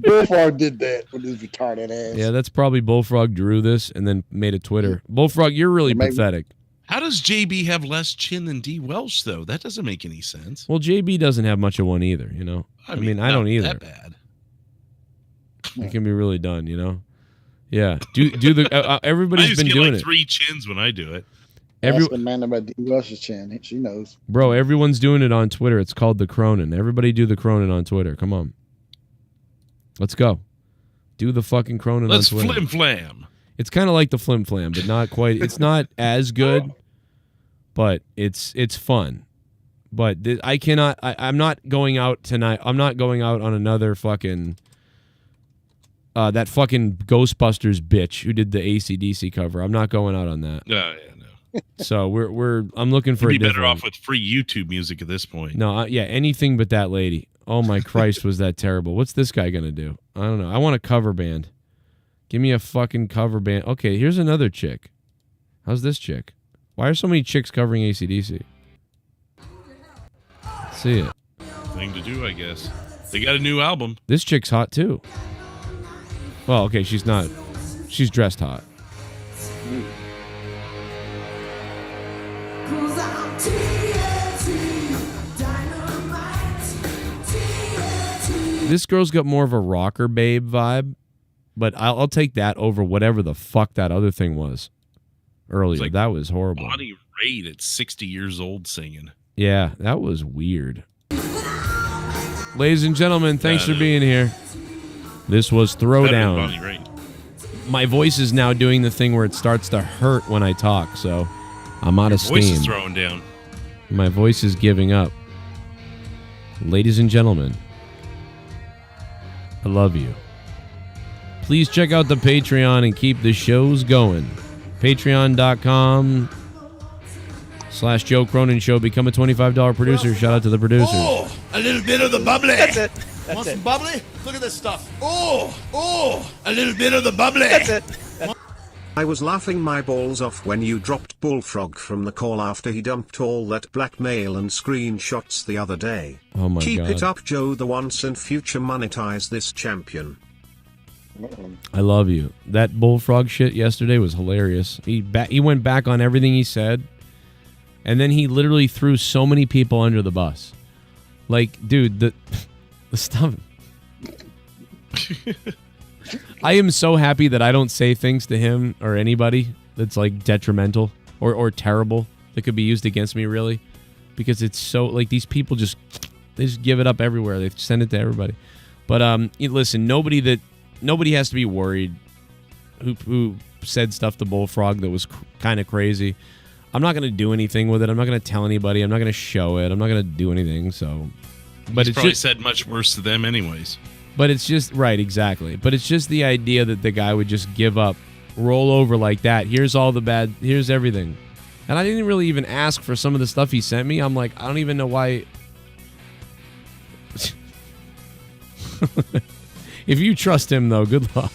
Bullfrog did that with his retarded ass. Yeah, that's probably Bullfrog drew this and then made a Twitter. Bullfrog, you're really pathetic. How does JB have less chin than D. Welsh, though? That doesn't make any sense. Well, JB doesn't have much of one either, you know? I mean I don't either. That bad. It can be really done, you know? Yeah. Do the everybody's been doing it. 3 chins when I do it. Ask the man about D. Welsh's chin. She knows. Bro, everyone's doing it on Twitter. It's called the Cronin. Everybody do the Cronin on Twitter. Come on. Let's go. Do the fucking Cronin on Twitter. Let's flim-flam. It's kind of like the flim-flam, but not quite. It's not as good, but it's fun. But I'm not going out tonight. I'm not going out on another fucking that fucking Ghostbusters bitch who did the AC/DC cover. I'm not going out on that. Yeah, no. So I'm looking for You'd be a better different off with free YouTube music at this point. No, anything but that lady. Oh my Christ, was that terrible? What's this guy gonna do? I don't know. I want a cover band. Give me a fucking cover band. Okay, here's another chick. How's this chick? Why are so many chicks covering AC/DC? Let's see it. Thing to do, I guess. They got a new album. This chick's hot too. Well, okay, she's not. She's dressed hot. This girl's got more of a rocker babe vibe, but I'll take that over whatever the fuck that other thing was earlier. Like that was horrible. Bonnie Raitt at 60 years old singing. Yeah, that was weird. Ladies and gentlemen, thanks for being here. This was Throwdown. Bonnie Raitt. My voice is now doing the thing where it starts to hurt when I talk, so I'm out of steam. Voice is throwing down. My voice is giving up. Ladies and gentlemen, I love you. Please check out the Patreon and keep the shows going. Patreon.com/Joe Cronin Show. Become a $25 producer. Shout out to the producers. Oh, a little bit of the bubbly. That's it. Want some bubbly? Look at this stuff. Oh, a little bit of the bubbly. That's it. I was laughing my balls off when you dropped Bullfrog from the call after he dumped all that blackmail and screenshots the other day. Oh my Keep God. it up, Joe, the once and future monetize this champion. I love you. That bullfrog shit yesterday was hilarious. He went back on everything he said, and then he literally threw so many people under the bus. Like, dude, the stuff. I am so happy that I don't say things to him or anybody that's like detrimental or terrible that could be used against me, really, because it's so like these people they just give it up everywhere. They send it to everybody. But listen, nobody has to be worried who said stuff to Bullfrog that was kind of crazy. I'm not going to do anything with it. I'm not going to tell anybody. I'm not going to show it. I'm not going to do anything. So, but He's it's probably just said much worse to them anyways. But it's just right, exactly. But it's just the idea that the guy would just give up, roll over like that. Here's all the bad. Here's everything. And I didn't really even ask for some of the stuff he sent me. I'm like, I don't even know why. If you trust him, though, good luck.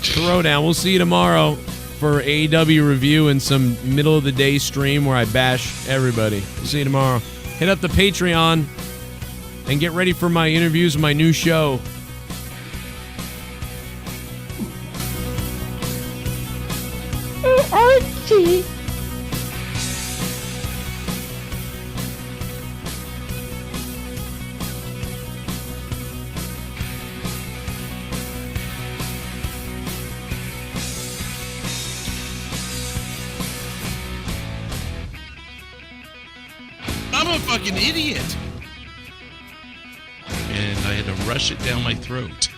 Throwdown. We'll see you tomorrow for AEW review and some middle of the day stream where I bash everybody. See you tomorrow. Hit up the Patreon and get ready for my interviews with my new show. Archie. I'm a fucking idiot. And I had to rush it down my throat.